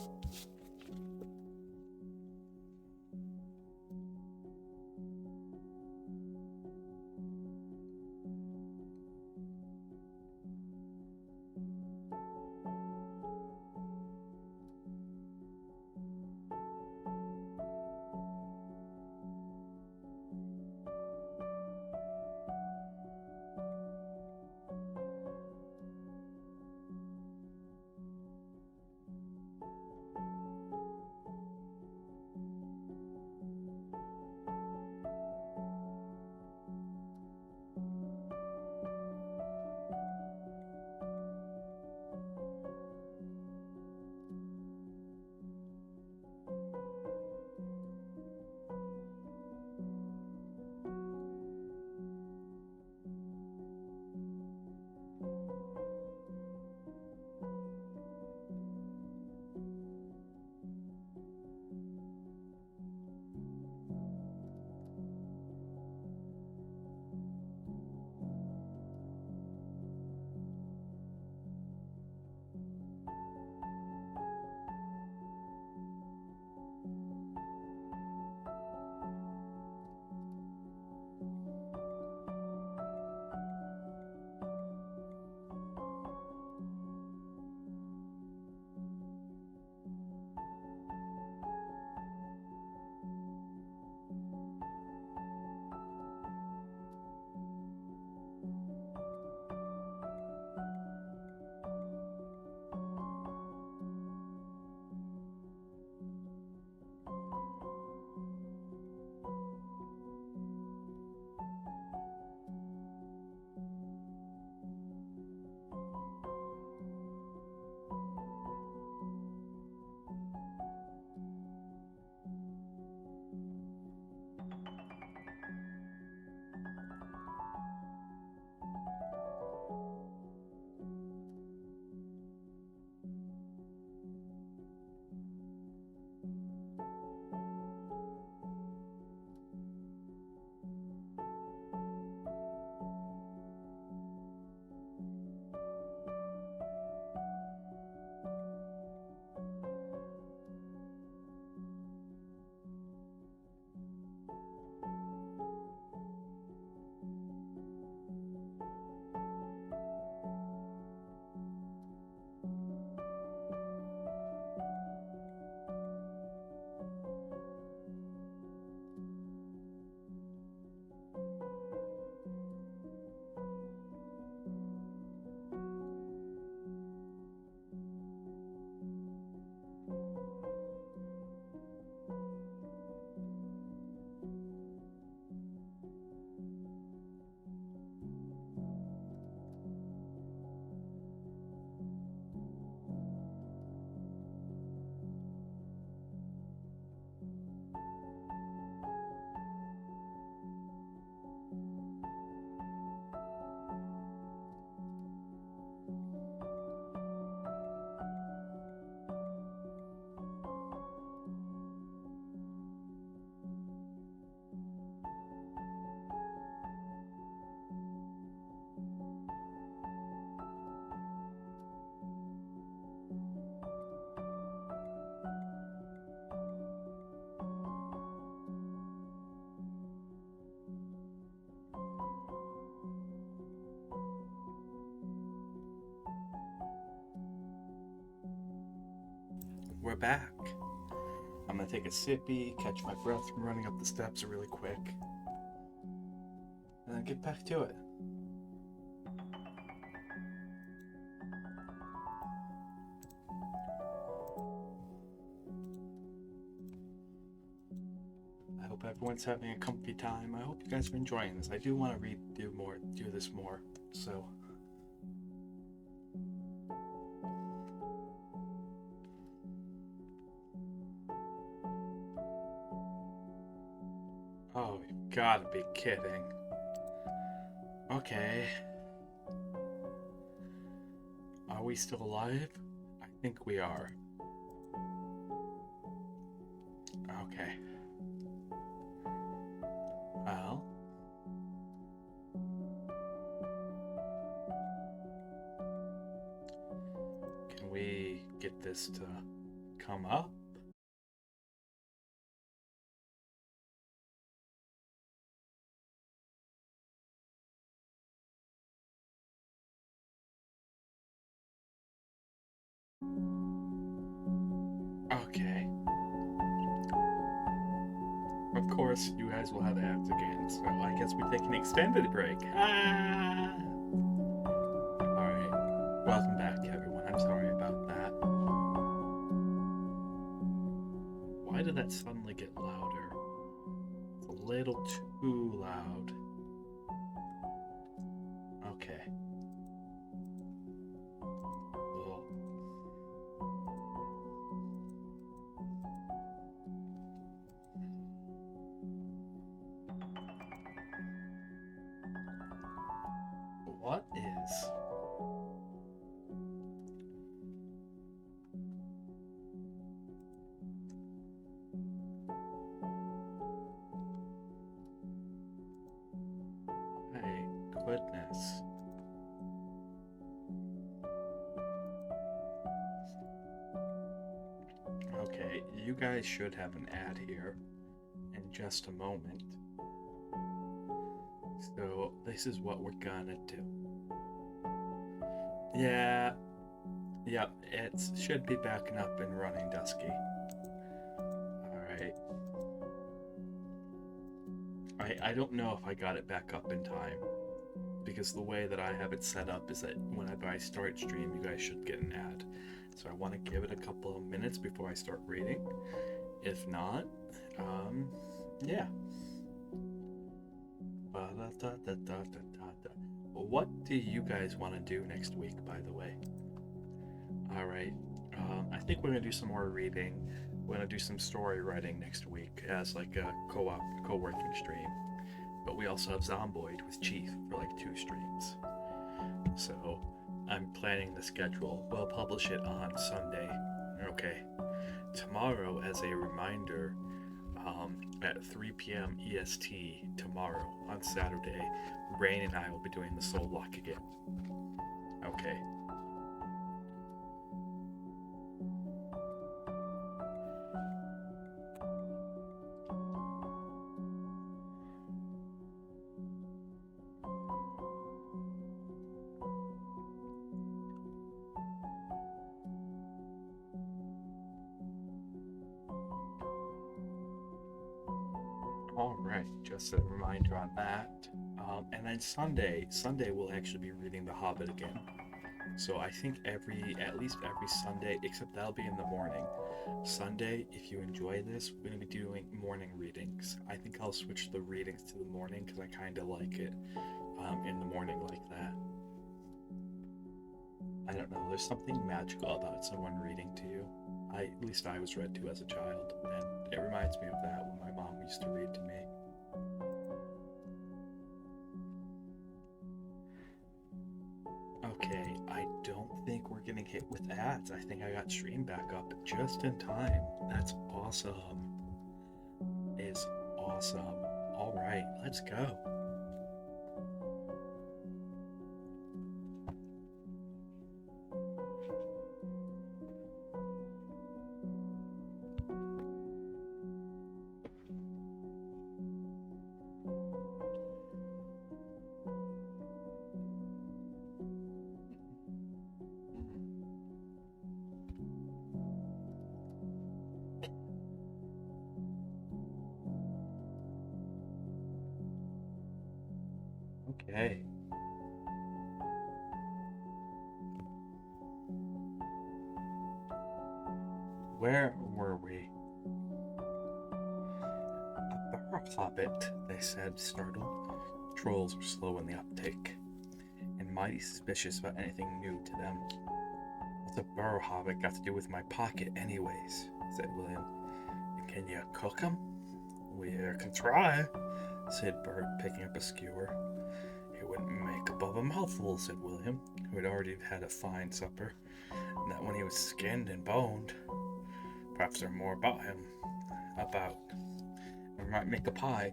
we're back. I'm gonna take a sippy, catch my breath from running up the steps really quick, and then get back to it. I hope everyone's having a comfy time. I hope you guys are enjoying this. I do want to do this more, so. Oh, you gotta be kidding. Okay. Are we still alive? I think we are. Okay. Well. Can we get this to come up? Okay. Of course, you guys will have ads again, so I guess we take an extended break. Alright. Welcome back, everyone. I'm sorry about that. Why did that suddenly get louder? It's a little too loud. Okay. Ugh. What is... My goodness. Okay, you guys should have an ad here in just a moment. So, this is what we're gonna do. Yeah, yep, it should be backing up and running, Dusky. Alright. I don't know if I got it back up in time, because the way that I have it set up is that whenever I start stream, you guys should get an ad. So I want to give it a couple of minutes before I start reading. If not, yeah. What do you guys want to do next week, by the way? Alright, I think we're going to do some more reading. We're going to do some story writing next week as like a co-working stream. But we also have Zomboid with Chief for like 2 streams. So I'm planning the schedule. We'll publish it on Sunday. Okay. Tomorrow, as a reminder, at 3 p.m. EST tomorrow on Saturday, Rain and I will be doing the Soul Lock again. Okay. Alright, just a reminder on that. And then Sunday we'll actually be reading The Hobbit again. So I think at least every Sunday, except that'll be in the morning. Sunday, if you enjoy this, we're going to be doing morning readings. I think I'll switch the readings to the morning because I kind of like it in the morning like that. I don't know, there's something magical about someone reading to you. At least I was read to as a child, and it reminds me of that when my mom used to read to me. Okay, I don't think we're getting hit with ads. I think I got stream back up just in time. That's awesome. It's awesome. Alright, let's go. Okay. Where were we? A burrow hobbit, they said, startled. Trolls were slow in the uptake, and mighty suspicious about anything new to them. What's a burrow hobbit got to do with my pocket, anyways? Said William. Can you cook 'em? We can try, said Bert, picking up a skewer. It wouldn't make above a mouthful, said William, who had already had a fine supper. Not when he was skinned and boned. Perhaps there are more about him. We might make a pie.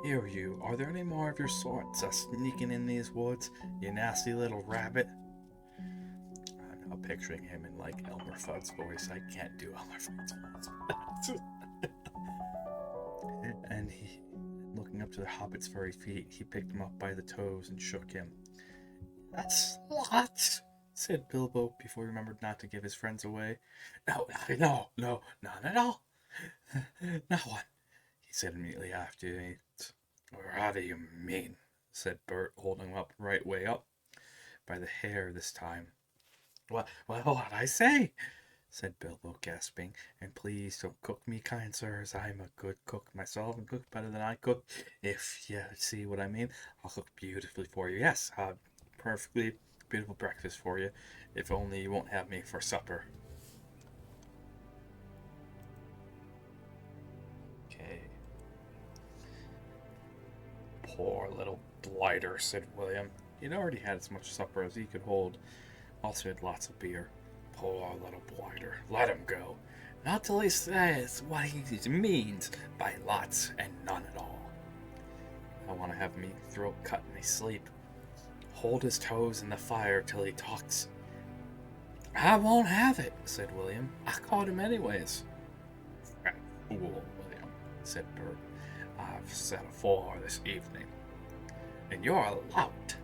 Here, you, are there any more of your sorts sneaking in these woods, you nasty little rabbit? I'm now picturing him in like Elmer Fudd's voice. I can't do Elmer Fudd's voice. And he, looking up to the hobbit's furry feet, he picked him up by the toes and shook him. That's lots, said Bilbo before he remembered not to give his friends away. No, none at all. Not one, he said immediately after it. How do you mean? Said Bert, holding him up right way up, by the hair this time. What'd I say? Said Bilbo, gasping. And please don't cook me, kind sirs. I'm a good cook myself, and cook better than I cook. If you see what I mean, I'll cook beautifully for you. Yes, perfectly beautiful breakfast for you. If only you won't have me for supper. Okay. Poor little blighter, said William. He'd already had as much supper as he could hold. Also had lots of beer. Poor little blighter. Let him go. Not till he says what he means by lots and none at all. I want to have me throat cut in his sleep. Hold his toes in the fire till he talks. I won't have it, said William. I caught him anyways. Fat fool, William, said Bert. I've set a 4 this evening. And you're a lout.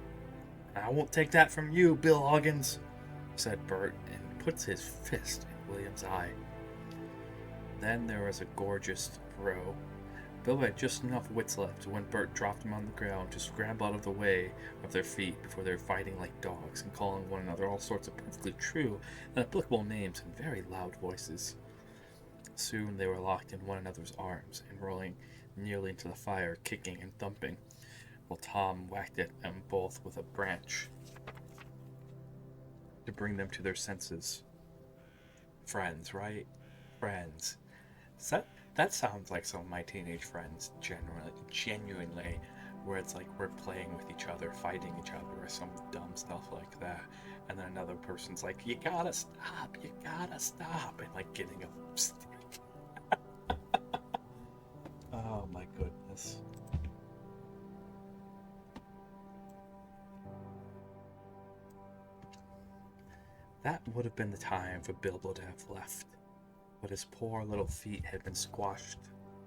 I won't take that from you, Bill Huggins, said Bert, and puts his fist in William's eye. Then there was a gorgeous row. Bill had just enough wits left when Bert dropped him on the ground to scramble out of the way of their feet before they were fighting like dogs and calling one another all sorts of perfectly true and applicable names in very loud voices. Soon they were locked in one another's arms and rolling nearly into the fire, kicking and thumping, while Tom whacked at them both with a branch to bring them to their senses. Friends, right? Friends. That sounds like some of my teenage friends, genuinely, where it's like we're playing with each other, fighting each other, or some dumb stuff like that. And then another person's like, you gotta stop, and like getting a stick. Oh my goodness. That would have been the time for Bilbo to have left, but his poor little feet had been squashed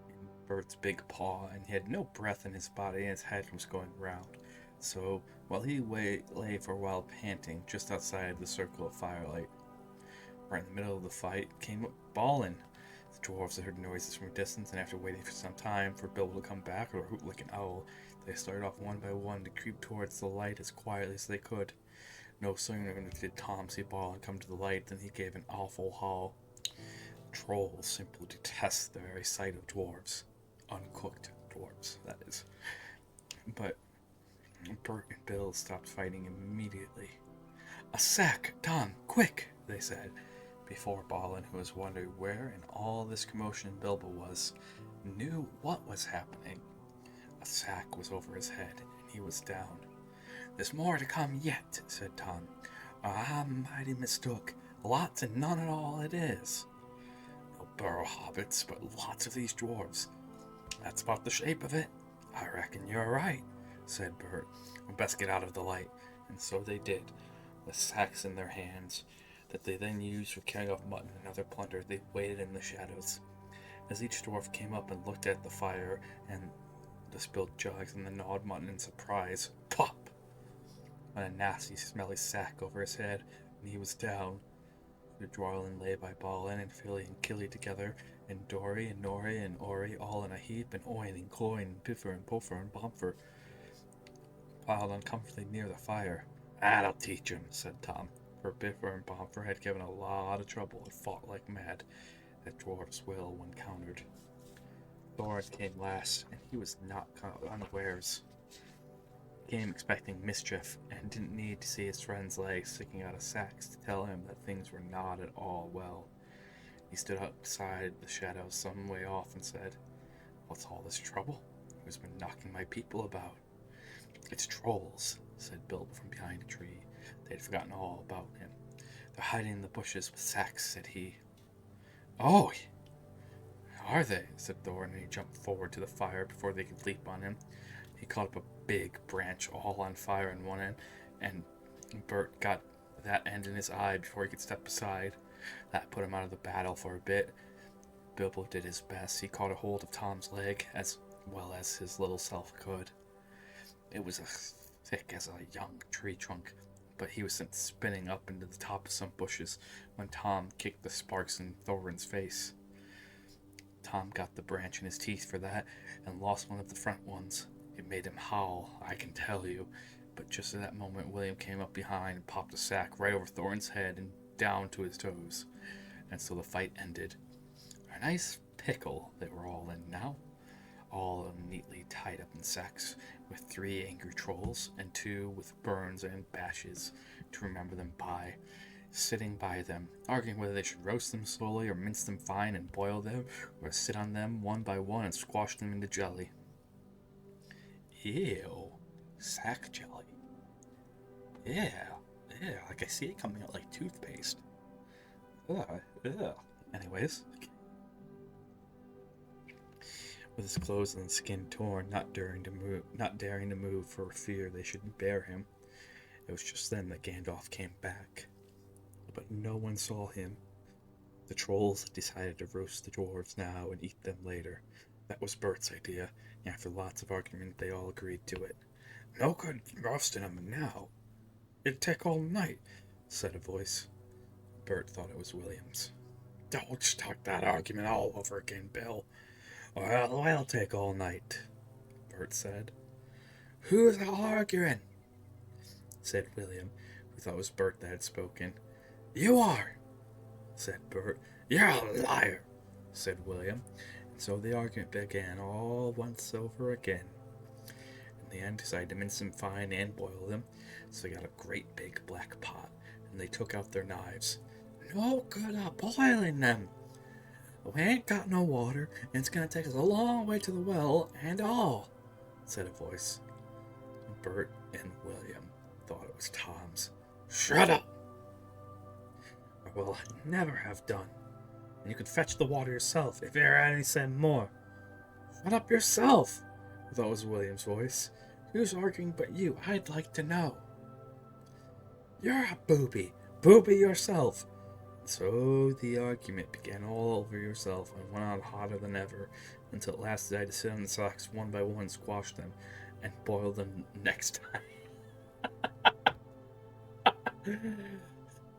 in Bert's big paw, and he had no breath in his body, and his head was going round. So, while he lay for a while panting just outside the circle of firelight, right in the middle of the fight came up Balin. The dwarves had heard noises from a distance, and after waiting for some time for Bilbo to come back or hoot like an owl, they started off one by one to creep towards the light as quietly as they could. No sooner did Tom see Balin come to the light than he gave an awful howl. Trolls simply detest the very sight of dwarves. Uncooked dwarves, that is. But Bert and Bill stopped fighting immediately. A sack, Tom, quick, they said, before Balin, who was wondering where in all this commotion Bilbo was, knew what was happening. A sack was over his head, and he was down. There's more to come yet, said Tom. I'm mighty mistook. Lots and none at all it is. No burrow hobbits, but lots of these dwarves. That's about the shape of it. I reckon you're right, said Bert. We best get out of the light. And so they did, with sacks in their hands, that they then used for carrying off mutton and other plunder. They waited in the shadows. As each dwarf came up and looked at the fire and the spilled jugs and the gnawed mutton in surprise, pop! Went a nasty, smelly sack over his head, and he was down. The Dwarlin lay by Balin and Philly and Killy together, and Dory and Nori and Ori all in a heap, and Oin and Coin and Biffer and Puffer and Bomfer piled uncomfortably near the fire. That'll teach 'em, said Tom, for Biffer and Bomfer had given a lot of trouble and fought like mad. That dwarf's will when countered. Thorin came last, and he was not unawares. He came expecting mischief, and didn't need to see his friend's legs sticking out of sacks to tell him that things were not at all well. He stood outside the shadows some way off and said, "What's all this trouble? Who's been knocking my people about?" "It's trolls," said Bilbo from behind a tree. They had forgotten all about him. "They're hiding in the bushes with sacks," said he. "Oh, are they?" said Thorin, and he jumped forward to the fire before they could leap on him. He caught up a big branch all on fire in one end, and Bert got that end in his eye before he could step aside. That put him out of the battle for a bit. Bilbo did his best. He caught a hold of Tom's leg as well as his little self could. It was as thick as a young tree trunk, but he was sent spinning up into the top of some bushes when Tom kicked the sparks in Thorin's face. Tom got the branch in his teeth for that, and lost one of the front ones. It made him howl, I can tell you, but just at that moment William came up behind and popped a sack right over Thorin's head and down to his toes, and so the fight ended. A nice pickle they were all in now, all neatly tied up in sacks, with 3 angry trolls, and 2 with burns and bashes to remember them by, sitting by them, arguing whether they should roast them slowly or mince them fine and boil them, or sit on them one by one and squash them into jelly. Ew, sack jelly. Yeah, like I see it coming out like toothpaste. Ugh. Anyways, with his clothes and skin torn, not daring to move for fear they should bear him. It was just then that Gandalf came back. But no one saw him. The trolls had decided to roast the dwarves now and eat them later. That was Bert's idea, and after lots of argument they all agreed to it. "No good roasting them now. It'd take all night," said a voice. Bert thought it was William's. "Don't start that argument all over again, Bill. Well, it'll take all night," Bert said. "Who's arguing?" said William, who thought it was Bert that had spoken. "You are," said Bert. "You're a liar," said William. And so the argument began all once over again. In the end, decided to mince them fine and boil them, so they got a great big black pot, and they took out their knives. "No good at boiling them. We ain't got no water, and it's gonna take us a long way to the well, and all," said a voice. Bert and William thought it was Tom's. "Shut up! Well, I'd never have done. And you could fetch the water yourself if you had any cent more." "Shut up yourself!" That was William's voice. "Who's arguing but you, I'd like to know." "You're a booby. Booby yourself." So the argument began all over yourself and went on hotter than ever, until at last they had to sit on the sacks one by one, squash them, and boil them next time.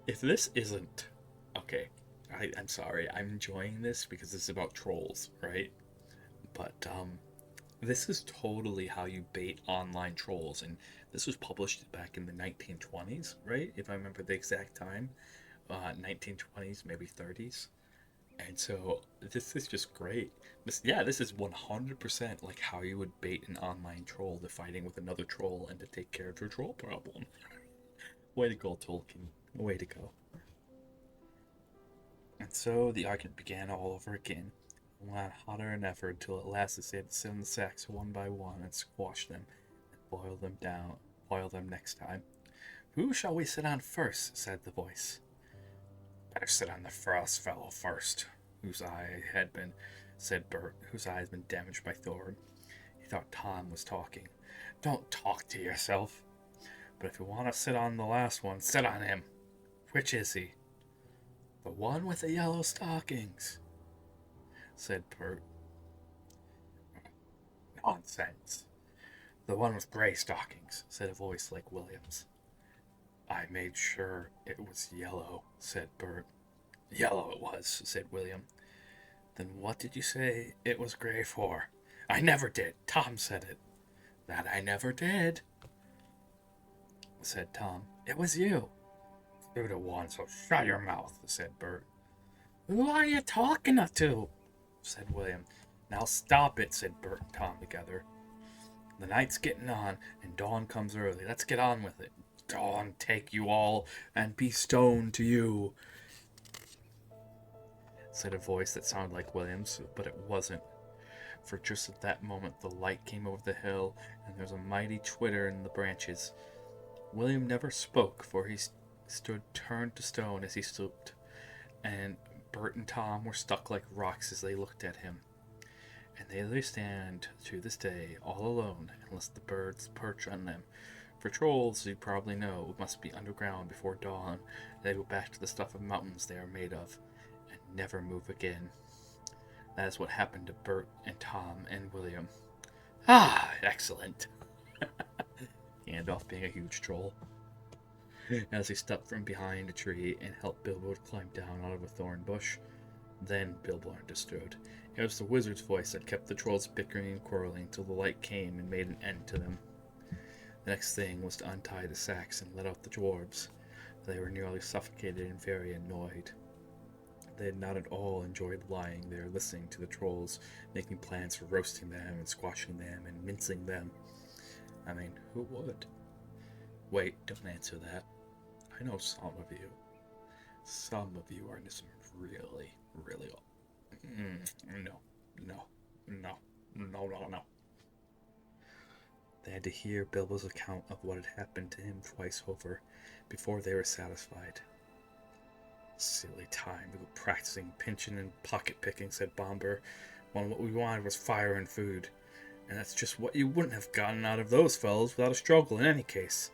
If this isn't... Okay, I'm sorry, I'm enjoying this because it's about trolls, right? But, this is totally how you bait online trolls, and this was published back in the 1920s, right? If I remember the exact time. 1920s, maybe 30s. And so this is just great. This is 100% like how you would bait an online troll to fighting with another troll and to take care of your troll problem. Way to go, Tolkien. Way to go. And so the argument began all over again. It went on hotter than ever until at last they had to sit in the sacks one by one and squash them and boil them next time. "Who shall we sit on first?" said the voice. "Better sit on the frost fellow first, said Bert, whose eye had been damaged by Thorin. He thought Tom was talking. "Don't talk to yourself. But if you want to sit on the last one, sit on him. Which is he?" "The one with the yellow stockings," said Bert. "Nonsense. The one with gray stockings," said a voice like William's. "I made sure it was yellow," said Bert. Yellow it was, said William. Then what did you say it was grey for? I never did. Tom said it. That I never did, said Tom. It was you. 2-1, so shut your mouth, said Bert. Who are you talking to? Said William. Now stop it, said Bert and Tom together. The night's getting on, and dawn comes early. Let's get on with it. Dawn take you all, and be stoned to you, said a voice that sounded like William's, but it wasn't. For just at that moment the light came over the hill, and there was a mighty twitter in the branches. William never spoke, for he stood turned to stone as he stooped, and Bert and Tom were stuck like rocks as they looked at him. And there they stand to this day, all alone, unless the birds perch on them. For trolls, you probably know, must be underground before dawn. They go back to the stuff of mountains they are made of, and never move again. That is what happened to Bert and Tom and William. Ah, excellent. Gandalf being a huge troll. As he stepped from behind a tree and helped Bilbo to climb down out of a thorn bush. Then Bilbo understood. It was the wizard's voice that kept the trolls bickering and quarreling till the light came and made an end to them. The next thing was to untie the sacks and let out the dwarves. They were nearly suffocated and very annoyed. They had not at all enjoyed lying there listening to the trolls, making plans for roasting them and squashing them and mincing them. I mean, who would? Wait, don't answer that. I know some of you. Some of you are into some really, really... No. They had to hear Bilbo's account of what had happened to him twice over before they were satisfied. Silly time to go practicing pinching and pocket picking, said Bomber, when what we wanted was fire and food. And that's just what you wouldn't have gotten out of those fellows without a struggle in any case.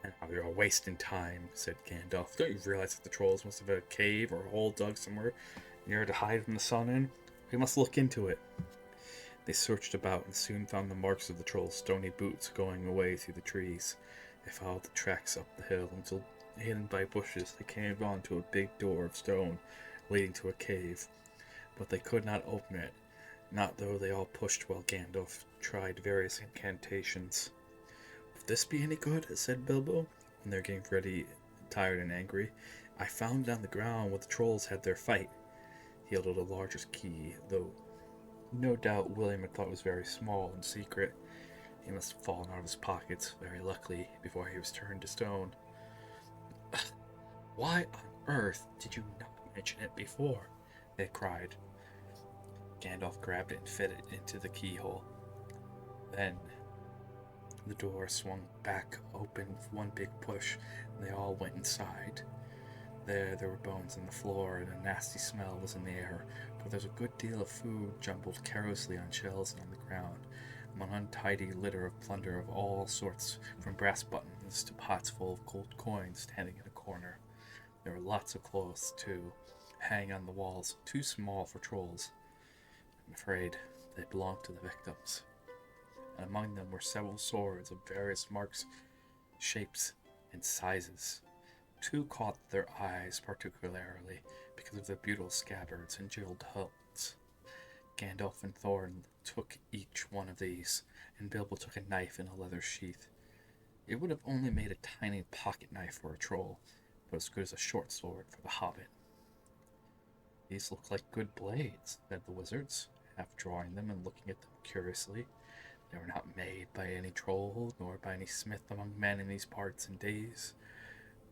And now you're wasting time, said Gandalf. Don't you realize that the trolls must have had a cave or a hole dug somewhere near to hide from the sun in? We must look into it. They searched about and soon found the marks of the trolls' stony boots going away through the trees. They followed the tracks up the hill until, hidden by bushes, they came on to a big door of stone leading to a cave. But they could not open it, not though they all pushed while Gandalf tried various incantations. Will this be any good? Said Bilbo, when they were getting ready, tired and angry. I found it on the ground where the trolls had their fight. He held a larger key, though no doubt William had thought it was very small and secret. He must have fallen out of his pockets, very luckily, before he was turned to stone. Why on earth did you not mention it before? They cried. Gandalf grabbed it and fit it into the keyhole. Then the door swung back open with one big push, and they all went inside. There were bones on the floor, and a nasty smell was in the air, for there was a good deal of food jumbled carelessly on shelves and on the ground, an untidy litter of plunder of all sorts, from brass buttons to pots full of gold coins standing in a corner. There were lots of clothes, too, hanging on the walls, too small for trolls. I'm afraid they belonged to the victims. And among them were several swords of various marks, shapes, and sizes. Two caught their eyes particularly because of their beautiful scabbards and jeweled hilts. Gandalf and Thorin took each one of these, and Bilbo took a knife in a leather sheath. It would have only made a tiny pocket knife for a troll, but as good as a short sword for the Hobbit. These look like good blades, said the wizards, half drawing them and looking at them curiously. They were not made by any troll, nor by any smith among men in these parts and days.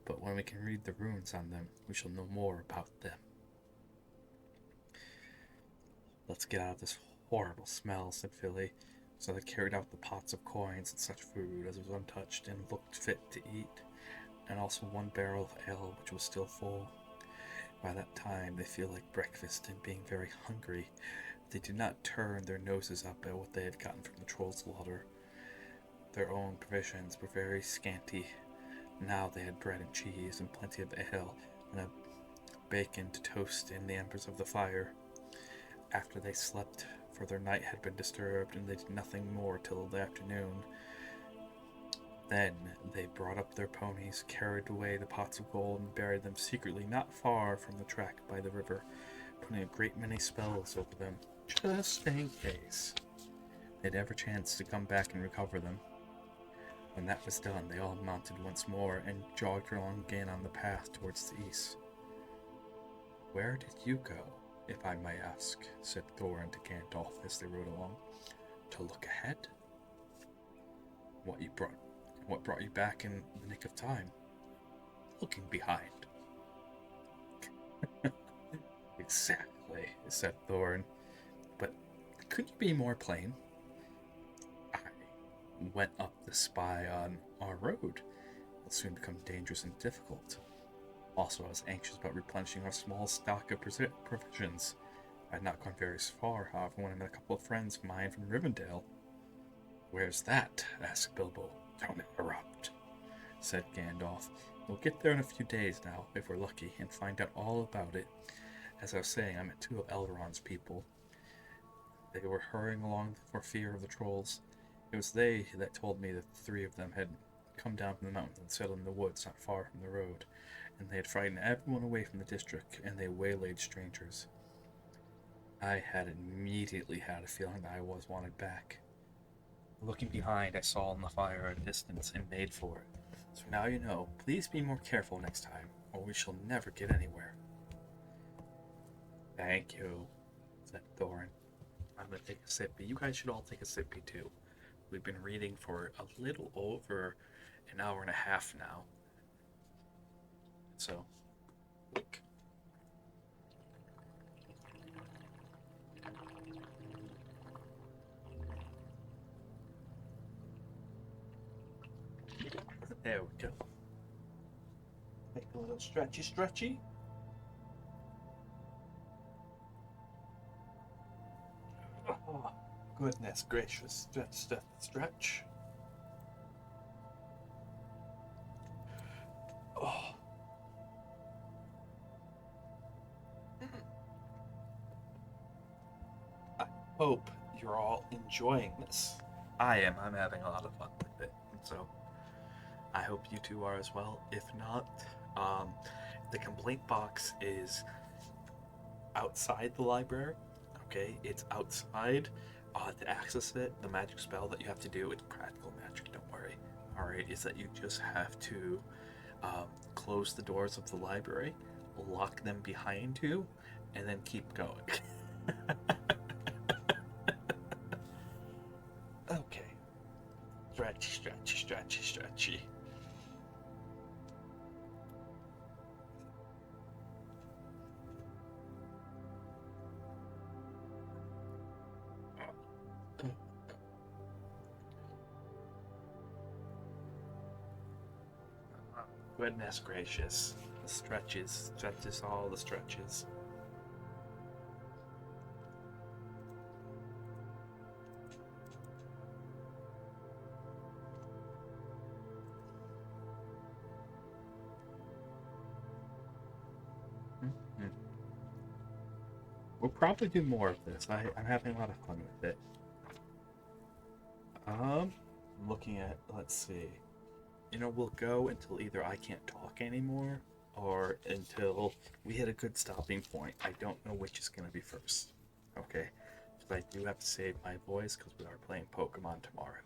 But when we can read the runes on them, we shall know more about them. Let's get out of this horrible smell, said Philly. So they carried out the pots of coins and such food as was untouched and looked fit to eat, and also one barrel of ale which was still full. By that time they feel like breakfast and being very hungry. They did not turn their noses up at what they had gotten from the troll's larder. Their own provisions were very scanty. Now they had bread and cheese and plenty of ale and a bacon to toast in the embers of the fire. After they slept, for their night had been disturbed, and they did nothing more till the afternoon, Then they brought up their ponies, carried away the pots of gold, and buried them secretly not far from the track by the river, putting a great many spells over them, just in case they'd ever chance to come back and recover them. When that was done, they all mounted once more and jogged along again on the path towards the east. "Where did you go, if I may ask?" said Thorin to Gandalf as they rode along. "To look ahead? What brought you back in the nick of time? Looking behind." "Exactly," said Thorin. "But could you be more plain? I went up to spy on our road. It'll soon become dangerous and difficult. Also, I was anxious about replenishing our small stock of provisions. I had not gone very far, however, when I met a couple of friends of mine from Rivendell." "Where's that?" asked Bilbo. "Don't interrupt," said Gandalf. "We'll get there in a few days now, if we're lucky, and find out all about it. As I was saying, I met two of Elrond's people. They were hurrying along for fear of the trolls. It was they that told me that the three of them had come down from the mountains and settled in the woods not far from the road, and they had frightened everyone away from the district, and they waylaid strangers. I had immediately had a feeling that I was wanted back. Looking behind, I saw in the fire at a distance and made for it. So now you know. Please be more careful next time, or we shall never get anywhere." "Thank you," said Thorin. "I'm going to take a sippy. You guys should all take a sippy too. We've been reading for a little over an hour and a half now. So, look. There we go. Make a little stretchy. Oh, goodness gracious. Stretch. Oh. I hope you're all enjoying this. I am. I'm having a lot of fun with it. So, I hope you two are as well. If not, the complaint box is outside the library. Okay, it's outside. To access it, the magic spell that you have to do, it's practical magic, don't worry. Alright, is that you just have to close the doors of the library, lock them behind you, and then keep going. Okay. Stretchy. Goodness gracious. The stretches, all the stretches. Mm-hmm. We'll probably do more of this. I'm having a lot of fun with it. Looking at, let's see. We'll go until either I can't talk anymore or until we hit a good stopping point. I don't know which is going to be first. Okay? Because I do have to save my voice because we are playing Pokemon tomorrow.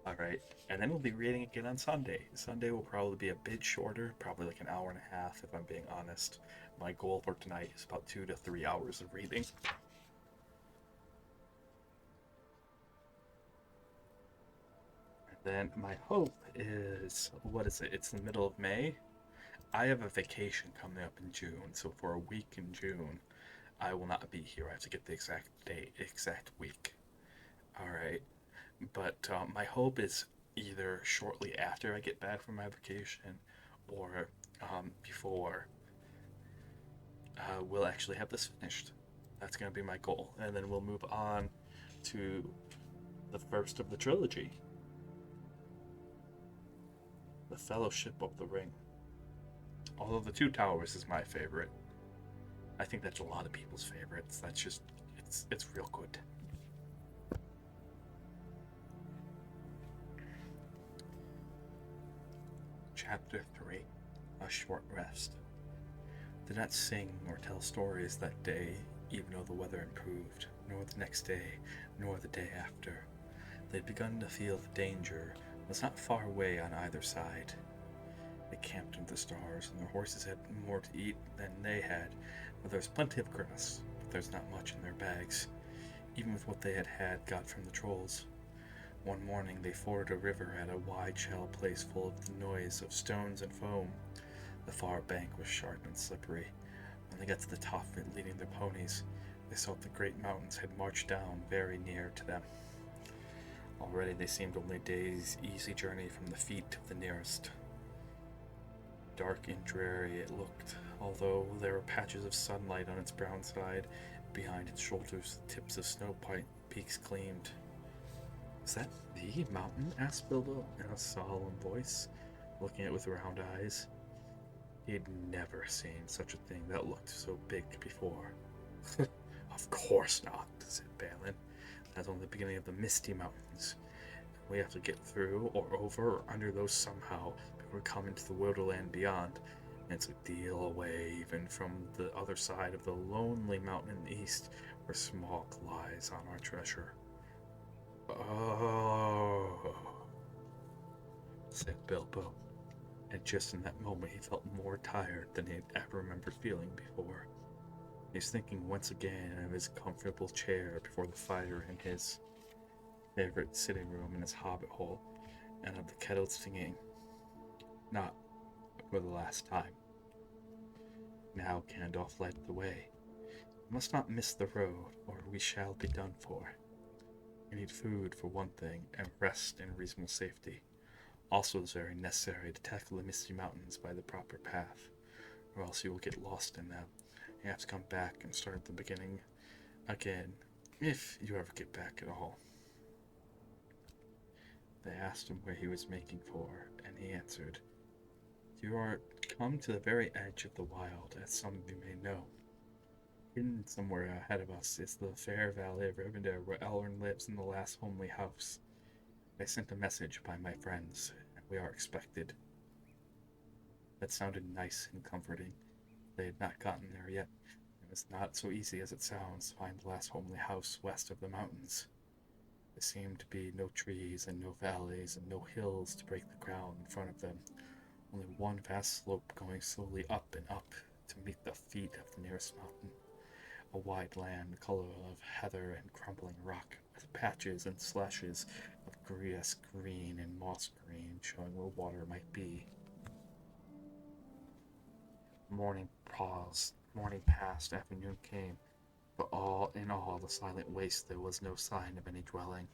Alright, and then we'll be reading again on Sunday. Sunday will probably be a bit shorter, probably like an hour and a half if I'm being honest. My goal for tonight is about 2 to 3 hours of reading. Then my hope is, what is it? It's the middle of May. I have a vacation coming up in June, so for a week in June, I will not be here. I have to get the exact date, exact week. All right, but my hope is either shortly after I get back from my vacation, or before we'll actually have this finished. That's going to be my goal, and then we'll move on to the first of the trilogy. The Fellowship of the Ring. Although The Two Towers is my favorite. I think that's a lot of people's favorites. That's just, it's real good. Chapter 3, A Short Rest. Did not sing or tell stories that day, even though the weather improved, nor the next day, nor the day after. They'd begun to feel the danger was not far away on either side. They camped under the stars, and their horses had more to eat than they had, but there was plenty of grass, but there's not much in their bags, even with what they had got from the trolls. One morning they forded a river at a wide shallow place full of the noise of stones and foam. The far bank was sharp and slippery. When they got to the top of it, leading their ponies, they saw that the great mountains had marched down very near to them. Already they seemed only a day's easy journey from the feet of the nearest. Dark and dreary it looked, although there were patches of sunlight on its brown side. Behind its shoulders, the tips of snow peaks gleamed. "Is that the mountain?" asked Bilbo in a solemn voice, looking at it with round eyes. He had never seen such a thing that looked so big before. "Of course not," said Balin. "That's only the beginning of the Misty Mountains. We have to get through, or over, or under those somehow before we come into the Wilderland beyond. And it's a deal away even from the other side of the lonely mountain in the east, where Smaug lies on our treasure." "Oh," said Bilbo, and just in that moment he felt more tired than he had ever remembered feeling before. He was thinking once again of his comfortable chair before the fire in his favorite sitting room in his hobbit hole, and of the kettle singing, not for the last time. Now Gandalf led the way. "We must not miss the road, or we shall be done for. We need food for one thing, and rest in reasonable safety. Also, it is very necessary to tackle the Misty Mountains by the proper path, or else you will get lost in them. You have to come back and start at the beginning again, if you ever get back at all." They asked him where he was making for, and he answered, "You are come to the very edge of the wild, as some of you may know. Hidden somewhere ahead of us is the fair valley of Rivendell, where Elrond lives in the last homely house. I sent a message by my friends, and we are expected." That sounded nice and comforting. They had not gotten there yet. It was not so easy as it sounds to find the last homely house west of the mountains. There seemed to be no trees and no valleys and no hills to break the ground in front of them. Only one vast slope going slowly up and up to meet the feet of the nearest mountain. A wide land, the color of heather and crumbling rock, with patches and slashes of grass green and moss green showing where water might be. Morning passed, afternoon came, but all in all the silent waste there was no sign of any dwelling.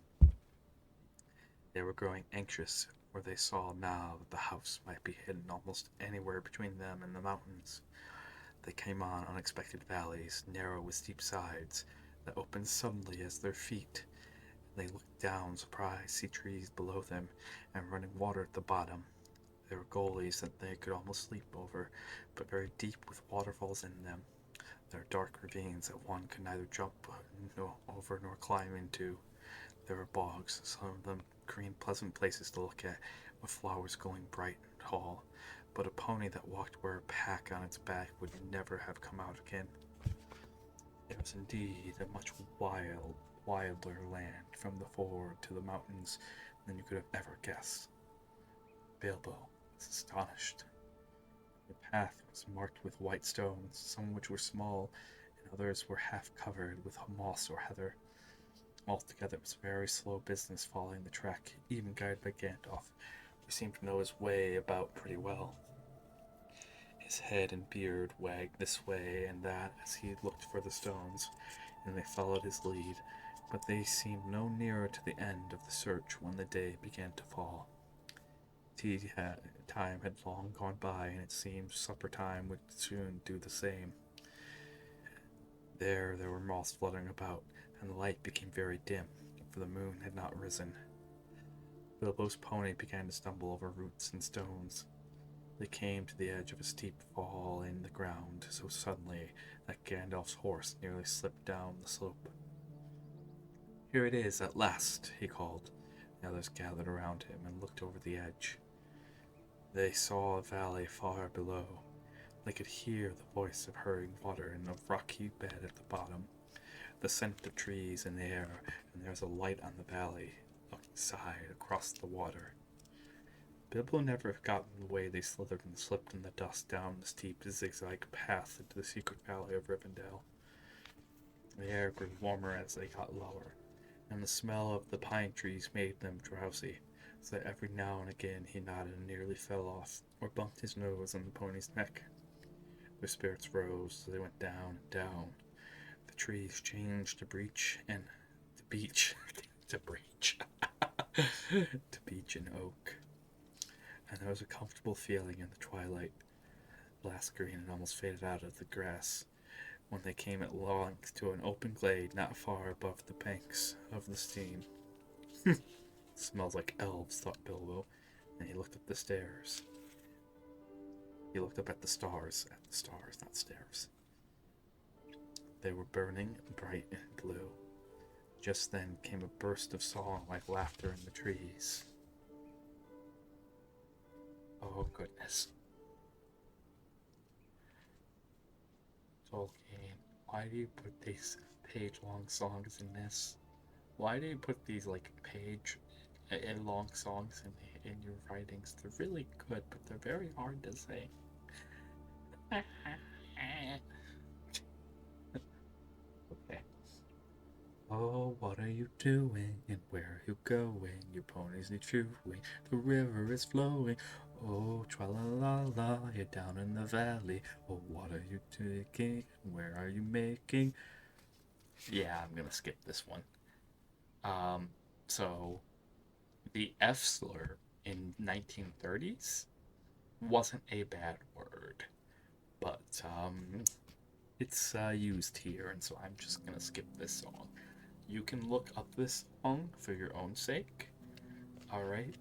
They were growing anxious, for they saw now that the house might be hidden almost anywhere between them and the mountains. They came on unexpected valleys, narrow with steep sides, that opened suddenly as their feet. They looked down, surprised, see trees below them, and running water at the bottom. There were gullies that they could almost leap over, but very deep with waterfalls in them. There were dark ravines that one could neither jump over nor climb into. There were bogs, some of them green pleasant places to look at, with flowers glowing bright and tall, but a pony that walked where a pack on its back would never have come out again. It was indeed a much wilder land from the ford to the mountains than you could have ever guessed. Bilbo was astonished. The path was marked with white stones, some of which were small, and others were half covered with moss or heather. Altogether, it was very slow business following the track, even guided by Gandalf, who seemed to know his way about pretty well. His head and beard wagged this way and that as he looked for the stones, and they followed his lead, but they seemed no nearer to the end of the search when the day began to fall. Time had long gone by, and it seemed supper time would soon do the same. There were moths fluttering about, and the light became very dim, for the moon had not risen. Bilbo's pony began to stumble over roots and stones. They came to the edge of a steep fall in the ground so suddenly that Gandalf's horse nearly slipped down the slope. "Here it is, at last," he called. The others gathered around him and looked over the edge. They saw a valley far below. They could hear the voice of hurrying water in a rocky bed at the bottom, the scent of trees in the air, and there was a light on the valley side across the water. Bilbo never got in the way. They slithered and slipped in the dust down the steep zigzag path into the secret valley of Rivendell. The air grew warmer as they got lower, and the smell of the pine trees made them drowsy, so that every now and again he nodded and nearly fell off, or bumped his nose on the pony's neck. Their spirits rose as they went down and down. The trees changed to beech and to beech to beech to beech and oak, and there was a comfortable feeling in the twilight. Last green had almost faded out of the grass when they came at length to an open glade not far above the banks of the stream. Smells like elves, thought Bilbo, and he looked up the stairs. He looked up at the stars, not stairs. They were burning bright and blue. Just then came a burst of song like laughter in the trees. Oh, goodness. Tolkien, why do you put these page-long songs in this? Why do you put these, like, page-long songs in your writings? They're really good, but they're very hard to sing. Okay. Oh, what are you doing, and where are you going? Your ponies need chewing, the river is flowing. Oh, tra-la-la-la, you're down in the valley. Oh, what are you taking, where are you making? Yeah, I'm gonna skip this one. So, the F slur in 1930s wasn't a bad word, but, it's used here, and so I'm just gonna skip this song. You can look up this song for your own sake, alright?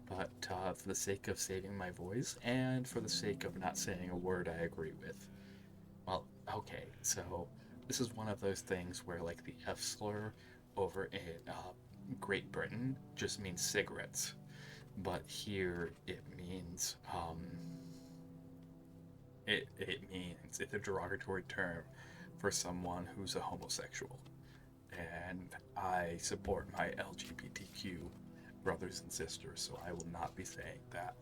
But for the sake of saving my voice, and for the sake of not saying a word I agree with, well, okay, so this is one of those things where, like, the F slur over in Great Britain just means cigarettes, but here it means, it's a derogatory term for someone who's a homosexual. And I support my LGBTQ brothers and sisters, so I will not be saying that.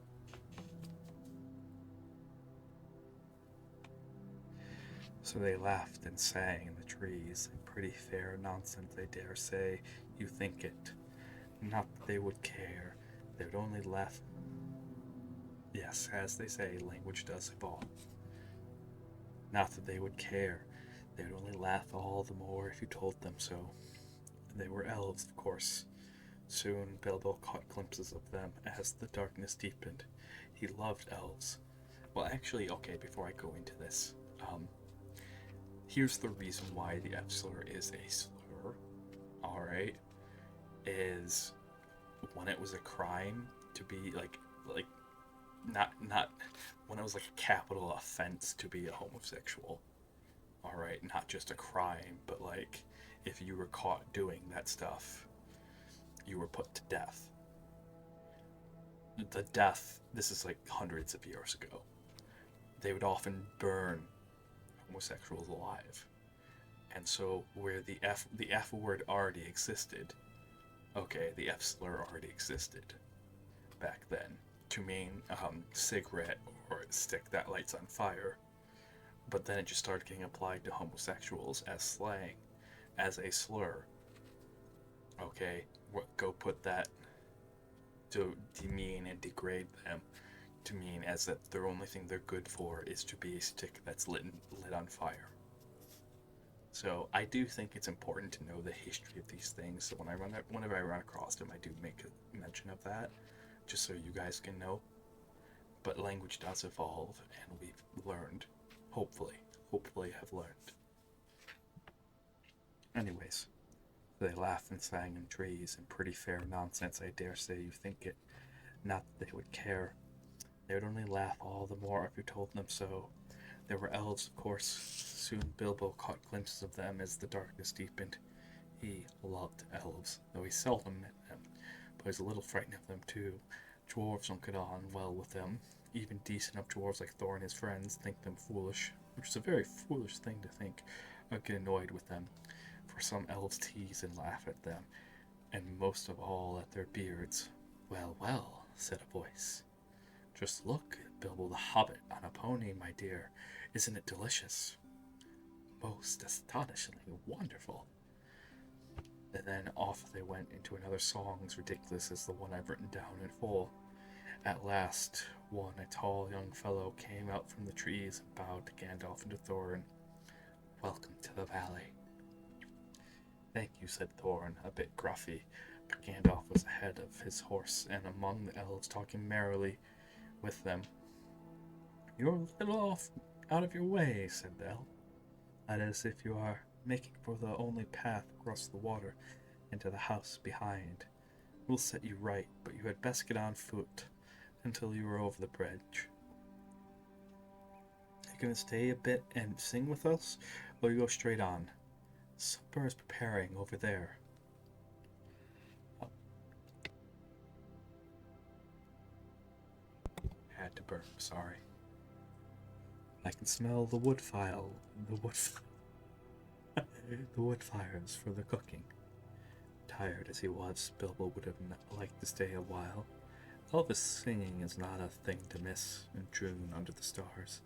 So they laughed and sang in the trees, and pretty fair nonsense, I dare say. You think it. Not that they would care, they would only laugh. Yes, as they say, language does evolve. Not that they would care, they would only laugh all the more if you told them so. They were elves, of course. Soon Bilbo caught glimpses of them as the darkness deepened. He loved elves. Well, actually, okay, before I go into this, here's the reason why the F slur is a slur, alright, is when it was a crime to be, like, not, when it was like a capital offense to be a homosexual, alright, not just a crime, but like, if you were caught doing that stuff, you were put to death. The death, this is like hundreds of years ago. They would often burn homosexuals alive. And so where the F word already existed, okay, the F slur already existed back then to mean cigarette or stick that lights on fire. But then it just started getting applied to homosexuals as slang, as a slur. Okay, go put that to demean and degrade them to mean as that the only thing they're good for is to be a stick that's lit on fire. So I do think it's important to know the history of these things. So whenever I run across them, I do make a mention of that, just so you guys can know. But language does evolve, and we've learned, hopefully have learned. Anyways, they laughed and sang in trees, and pretty fair nonsense, I dare say you think it. Not that they would care. They would only laugh all the more if you told them so. There were elves, of course. Soon Bilbo caught glimpses of them as the darkness deepened. He loved elves, though he seldom met them, but he was a little frightened of them too. Dwarves don't get on well with them. Even decent enough dwarves like Thor and his friends think them foolish, which is a very foolish thing to think, or get annoyed with them, for some elves tease and laugh at them, and most of all at their beards. Well, well, said a voice. Just look, Bilbo the Hobbit on a pony, my dear. Isn't it delicious? Most astonishingly wonderful. And then off they went into another song as ridiculous as the one I've written down in full. At last, a tall young fellow, came out from the trees and bowed to Gandalf and to Thorin. Welcome to the valley. Thank you, said Thorin, a bit gruffy. But Gandalf was ahead of his horse and among the elves, talking merrily with them. You're a little off out of your way, said the elf. That is, if you are making for the only path across the water into the house behind. We'll set you right, but you had best get on foot until you are over the bridge. You gonna stay a bit and sing with us, or you go straight on? Supper is preparing over there. Oh. Had to burp, sorry. I can smell the wood fires for the cooking. Tired as he was, Bilbo would have liked to stay a while. Elvish singing is not a thing to miss in June under the stars,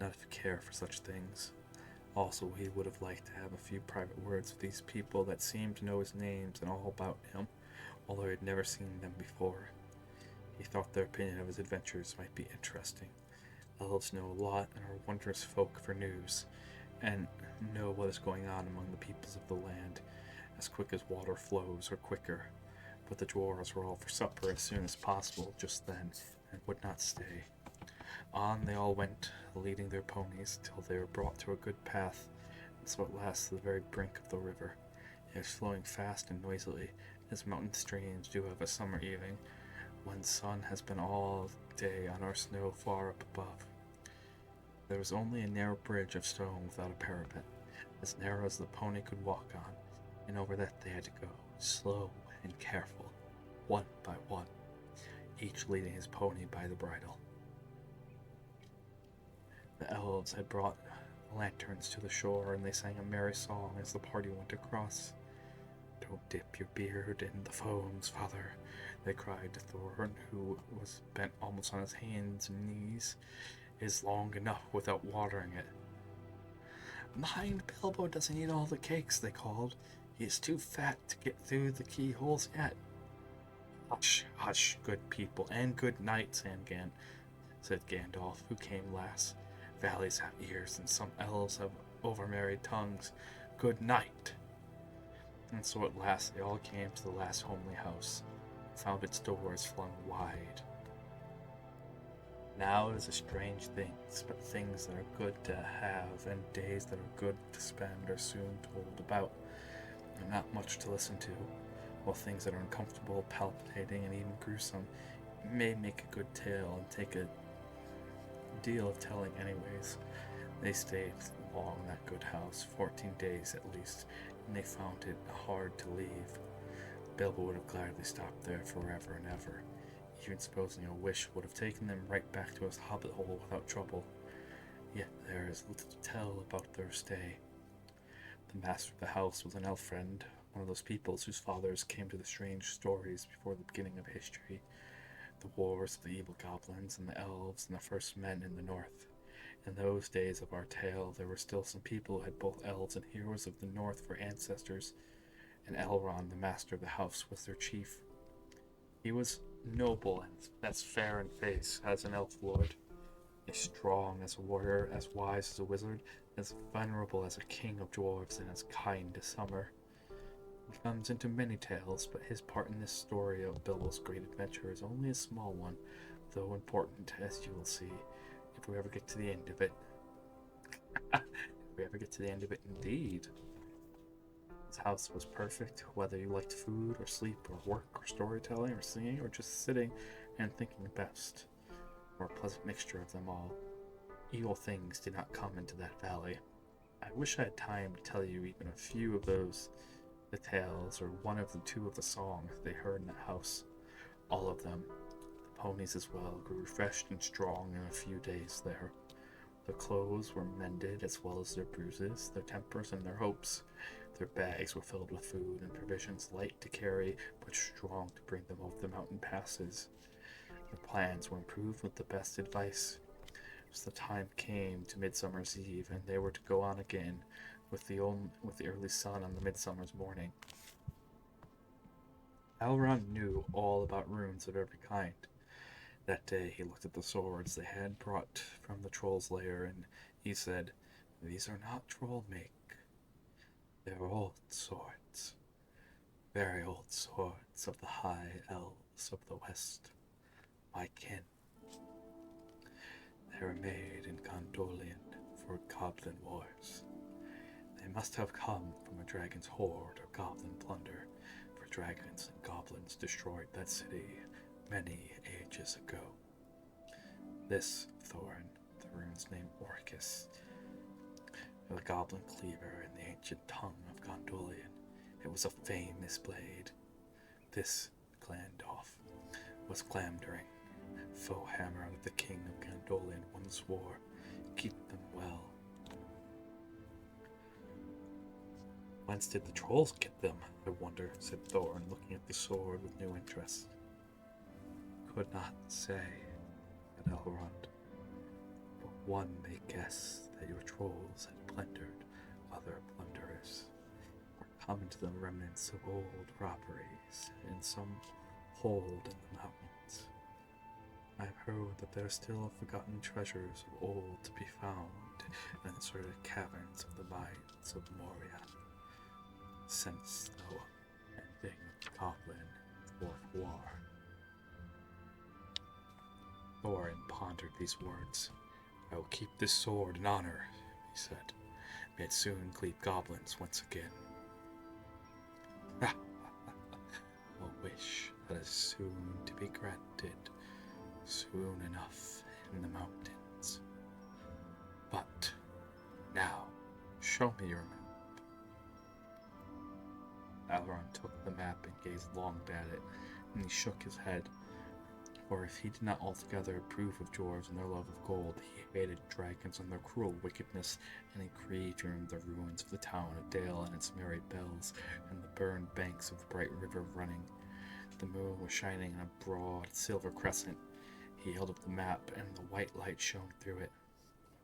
not if you care for such things. Also, he would have liked to have a few private words with these people that seemed to know his names and all about him, although he had never seen them before. He thought their opinion of his adventures might be interesting. Elves know a lot and are wondrous folk for news, and know what is going on among the peoples of the land, as quick as water flows or quicker. But the dwarves were all for supper as soon as possible just then, and would not stay. On they all went, leading their ponies, till they were brought to a good path, and so at last to the very brink of the river. It was flowing fast and noisily, as mountain streams do of a summer evening, when the sun has been all day on our snow far up above. There was only a narrow bridge of stone without a parapet, as narrow as the pony could walk on, and over that they had to go, slow and careful, one by one, each leading his pony by the bridle. The elves had brought lanterns to the shore, and they sang a merry song as the party went across. Don't dip your beard in the foams, father, they cried to Thorin, who was bent almost on his hands and knees. It is long enough without watering it. Mind, Bilbo doesn't eat all the cakes, they called. He is too fat to get through the keyholes yet. Hush, hush, good people, and good night, said Gandalf, who came last. Valleys have ears, and some elves have overmarried tongues. Good night. And so at last they all came to the last homely house, and found its doors flung wide. Now it is a strange things, but things that are good to have and days that are good to spend are soon told about, and not much to listen to, while things that are uncomfortable, palpitating, and even gruesome may make a good tale and take a deal of telling anyways. They stayed long in that good house, 14 days at least, and they found it hard to leave. Bilbo would have gladly stopped there forever and ever, even supposing a wish would have taken them right back to his hobbit hole without trouble. Yet there is little to tell about their stay. The master of the house was an elf friend, one of those peoples whose fathers came to the strange stories before the beginning of history, the wars of the evil goblins and the elves and the first men in the north. In those days of our tale, there were still some people who had both elves and heroes of the north for ancestors, and Elrond, the master of the house, was their chief. He was noble and as fair in face as an elf lord, as strong as a warrior, as wise as a wizard, as venerable as a king of dwarves, and as kind as summer. He comes into many tales, but his part in this story of Bilbo's great adventure is only a small one, though important, as you will see, if we ever get to the end of it. If we ever get to the end of it, indeed. His house was perfect, whether you liked food or sleep or work or storytelling or singing or just sitting and thinking best, or a pleasant mixture of them all. Evil things did not come into that valley. I wish I had time to tell you even a few of those, the tales, or one of the two of the songs they heard in the house. All of them. The ponies as well grew refreshed and strong in a few days there. Their clothes were mended as well as their bruises, their tempers and their hopes. Their bags were filled with food and provisions, light to carry but strong to bring them over the mountain passes. Their plans were improved with the best advice. As the time came to Midsummer's Eve, and they were to go on again with the early sun on the midsummer's morning. Elrond knew all about runes of every kind. That day he looked at the swords they had brought from the troll's lair, and he said, "These are not troll make. They're old swords. Very old swords of the high elves of the west. My kin. They were made in Gondolian for goblin wars. They must have come from a dragon's horde or goblin plunder, for dragons and goblins destroyed that city many ages ago. This Thorin, the rune's name Orcus, the goblin cleaver in the ancient tongue of Gondolian. It was a famous blade. This Glandalf was Glamdring, foe hammer that the king of Gondolian once wore. Keep them well. Whence did the trolls get them, I wonder, said Thorin, looking at the sword with new interest. Could not say, said Elrond, but one may guess that your trolls had plundered other plunderers, or come into the remnants of old robberies in some hold in the mountains. I have heard that there are still forgotten treasures of old to be found in the deserted caverns of the mines of Moria. Since the ending of the Goblin Dwarf War. Thorin pondered these words. I will keep this sword in honor, he said. May it soon cleave goblins once again. A wish that is soon to be granted, soon enough in the mountains. But now, show me your map. Elrond took the map and gazed long at it, and he shook his head. For if he did not altogether approve of dwarves and their love of gold, he hated dragons and their cruel wickedness, and he grieved during the ruins of the town of Dale and its merry bells, and the burned banks of the bright river running. The moon was shining in a broad silver crescent. He held up the map, and the white light shone through it.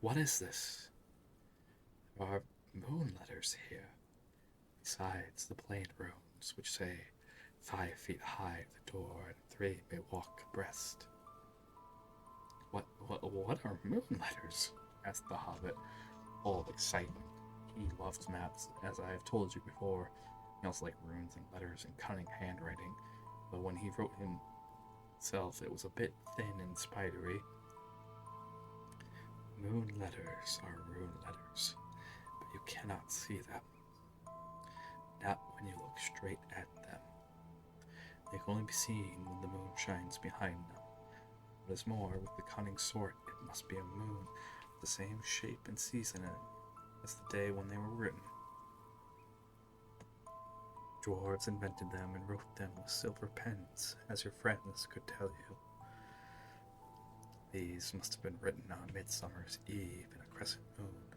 What is this? There are moon letters here, besides the plain runes, which say 5 feet high at the door, and 3 may walk abreast. What are moon letters? Asked the Hobbit, full of excitement. He loved maps, as I have told you before. He also liked runes and letters and cunning handwriting, but when he wrote himself, it was a bit thin and spidery. Moon letters are rune letters, but you cannot see them. Not when you look straight at them. They can only be seen when the moon shines behind them. What is more, with the cunning sort, it must be a moon with the same shape and season in it as the day when they were written. Dwarves invented them and wrote them with silver pens, as your friends could tell you. These must have been written on Midsummer's Eve in a crescent moon,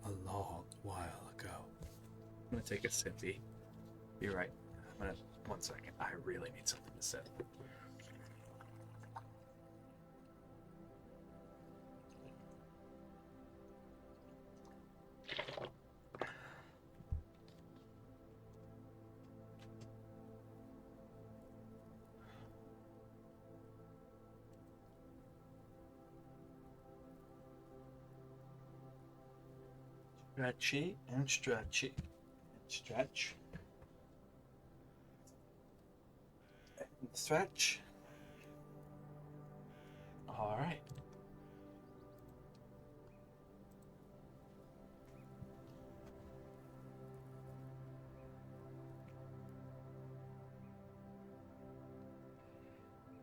a long while ago. I'm gonna take a sippy. You're right. One second. I really need something to sip. Stretchy and stretchy and stretch and stretch. All right.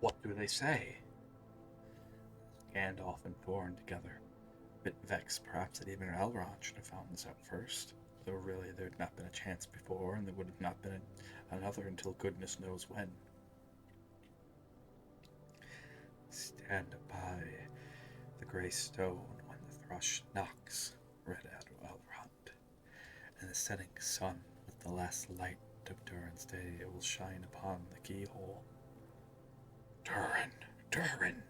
What do they say? Gandalf and Thorin together. A bit vexed, perhaps, that even Elrond should have found this out first. Though really there had not been a chance before, and there would have not been another until goodness knows when. Stand by the grey stone when the thrush knocks, read Elrond. And the setting sun, with the last light of Durin's day, it will shine upon the keyhole. Durin,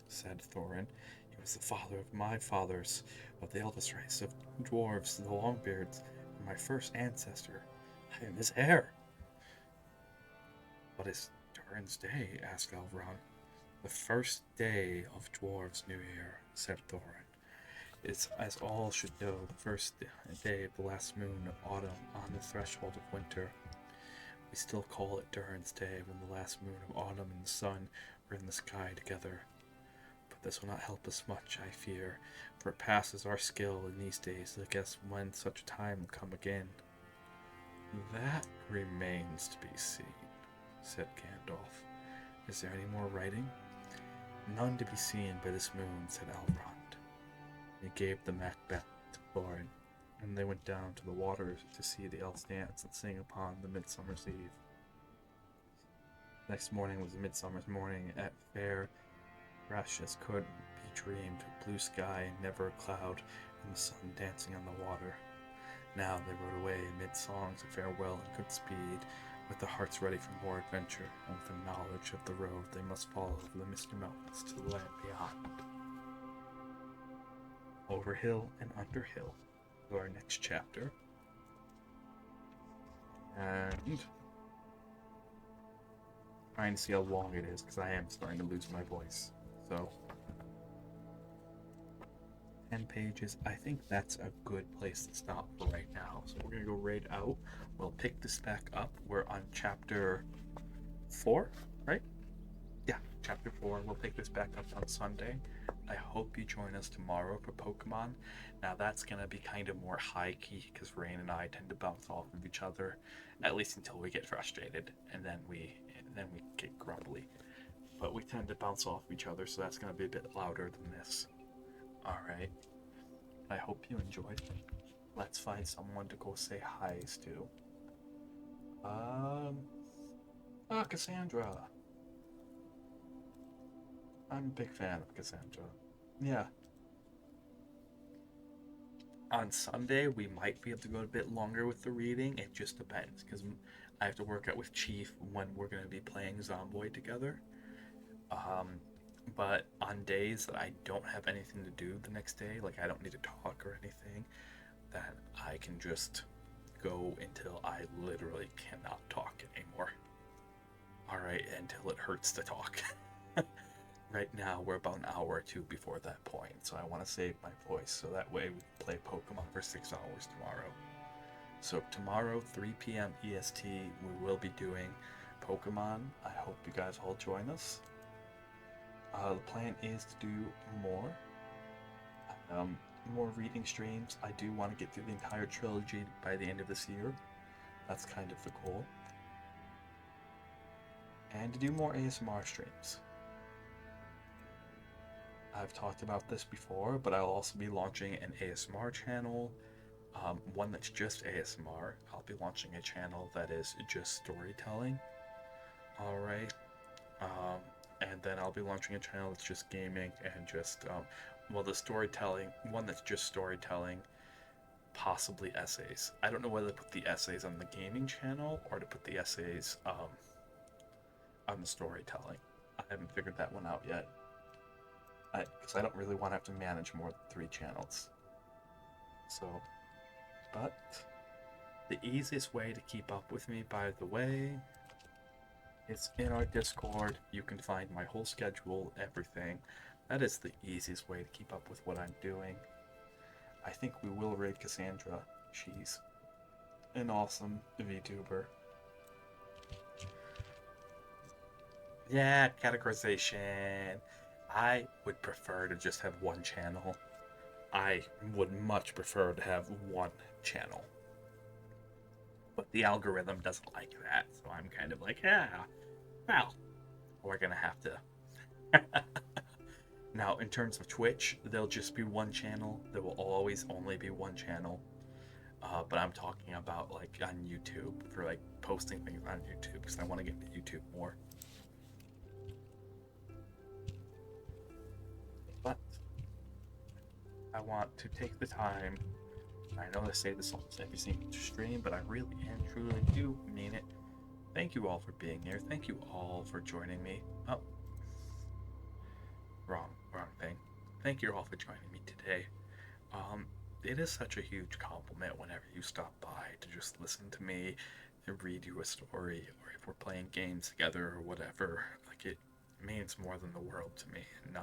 said Thorin. He was the father of my fathers, of the eldest race of dwarves, the Longbeards, and my first ancestor. I am his heir. What is Durin's day? Asked Elrond. The first day of Dwarves' New Year, said Thorin. It's, as all should know, the first day of the last moon of autumn on the threshold of winter. We still call it Durin's Day when the last moon of autumn and the sun are in the sky together. But this will not help us much, I fear, for it passes our skill in these days to guess when such a time will come again. That remains to be seen, said Gandalf. Is there any more writing? None to be seen by this moon, said Elrond. He gave the Macbeth to Thorin, and they went down to the waters to see the elves dance and sing upon the Midsummer's Eve. Next morning was a midsummer's morning, at fair, fresh as could be dreamed, blue sky, never a cloud, and the sun dancing on the water. Now they rode away amid songs of farewell and good speed, with their hearts ready for more adventure, and with the knowledge of the road they must follow over the misty mountains to the land beyond. Over hill and under hill to our next chapter. And trying to see how long it is, because I am starting to lose my voice. So 10 pages. I think that's a good place to stop for right now. So we're going to go right out. We'll pick this back up. We're on chapter 4, right? Yeah, chapter 4. We'll pick this back up on Sunday. I hope you join us tomorrow for Pokemon. Now that's going to be kind of more high-key because Rain and I tend to bounce off of each other, at least until we get frustrated, and then we get grumbly. But we tend to bounce off each other, so that's going to be a bit louder than this. Alright. I hope you enjoyed. Let's find someone to go say hi's to. Cassandra. I'm a big fan of Cassandra. Yeah. On Sunday, we might be able to go a bit longer with the reading. It just depends, because I have to work out with Chief when we're going to be playing Zomboid together. But on days that I don't have anything to do the next day, like I don't need to talk or anything, then I can just go until I literally cannot talk anymore. Alright, until it hurts to talk. Right now, we're about an hour or two before that point, so I want to save my voice so that way we can play Pokemon for 6 hours tomorrow. So tomorrow, 3 p.m. EST, we will be doing Pokemon. I hope you guys all join us. The plan is to do more reading streams. I do want to get through the entire trilogy by the end of this year. That's kind of the goal. And to do more ASMR streams. I've talked about this before, but I'll also be launching an ASMR channel, one that's just ASMR. I'll be launching a channel that is just storytelling. Alright. And then I'll be launching a channel that's just gaming and just, the storytelling, one that's just storytelling, possibly essays. I don't know whether to put the essays on the gaming channel or to put the essays on the storytelling. I haven't figured that one out yet. Because I don't really want to have to manage more than 3 channels. So, but the easiest way to keep up with me, by the way, it's in our Discord. You can find my whole schedule, everything. That is the easiest way to keep up with what I'm doing. I think we will raid Cassandra. She's an awesome VTuber. Yeah, categorization. I would prefer to just have one channel. I would much prefer to have one channel. But the algorithm doesn't like that, so I'm kind of like, yeah, well, we're gonna have to. Now, in terms of Twitch, there'll just be one channel. There will always only be one channel. But I'm talking about like on YouTube, for like posting things on YouTube, because I want to get into YouTube more. I want to take the time. I know I say this almost every single stream, but I really and truly do mean it. Thank you all for being here. Thank you all for joining me. Oh, wrong thing. Thank you all for joining me today. Um, it is such a huge compliment whenever you stop by to just listen to me and read you a story, or if we're playing games together or whatever. Like, it means more than the world to me, and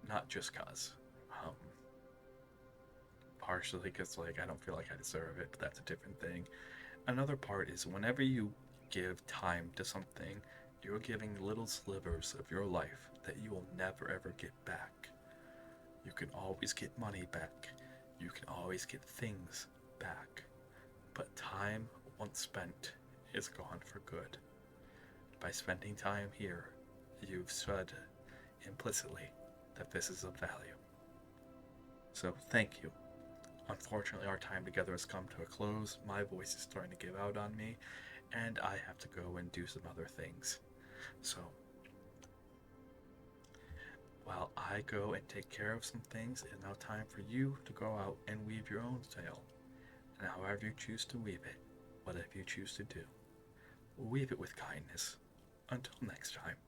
not just cause. Um, Partially because like I don't feel like I deserve it, but that's a different thing. Another part is whenever you give time to something, you're giving little slivers of your life that you will never ever get back. You can always get money back. You can always get things back. But time once spent is gone for good. By spending time here, you've said implicitly that this is of value. So thank you. Unfortunately, our time together has come to a close. My voice is starting to give out on me, and I have to go and do some other things. So, while I go and take care of some things, it's now time for you to go out and weave your own tale. And however you choose to weave it, whatever you choose to do, weave it with kindness. Until next time.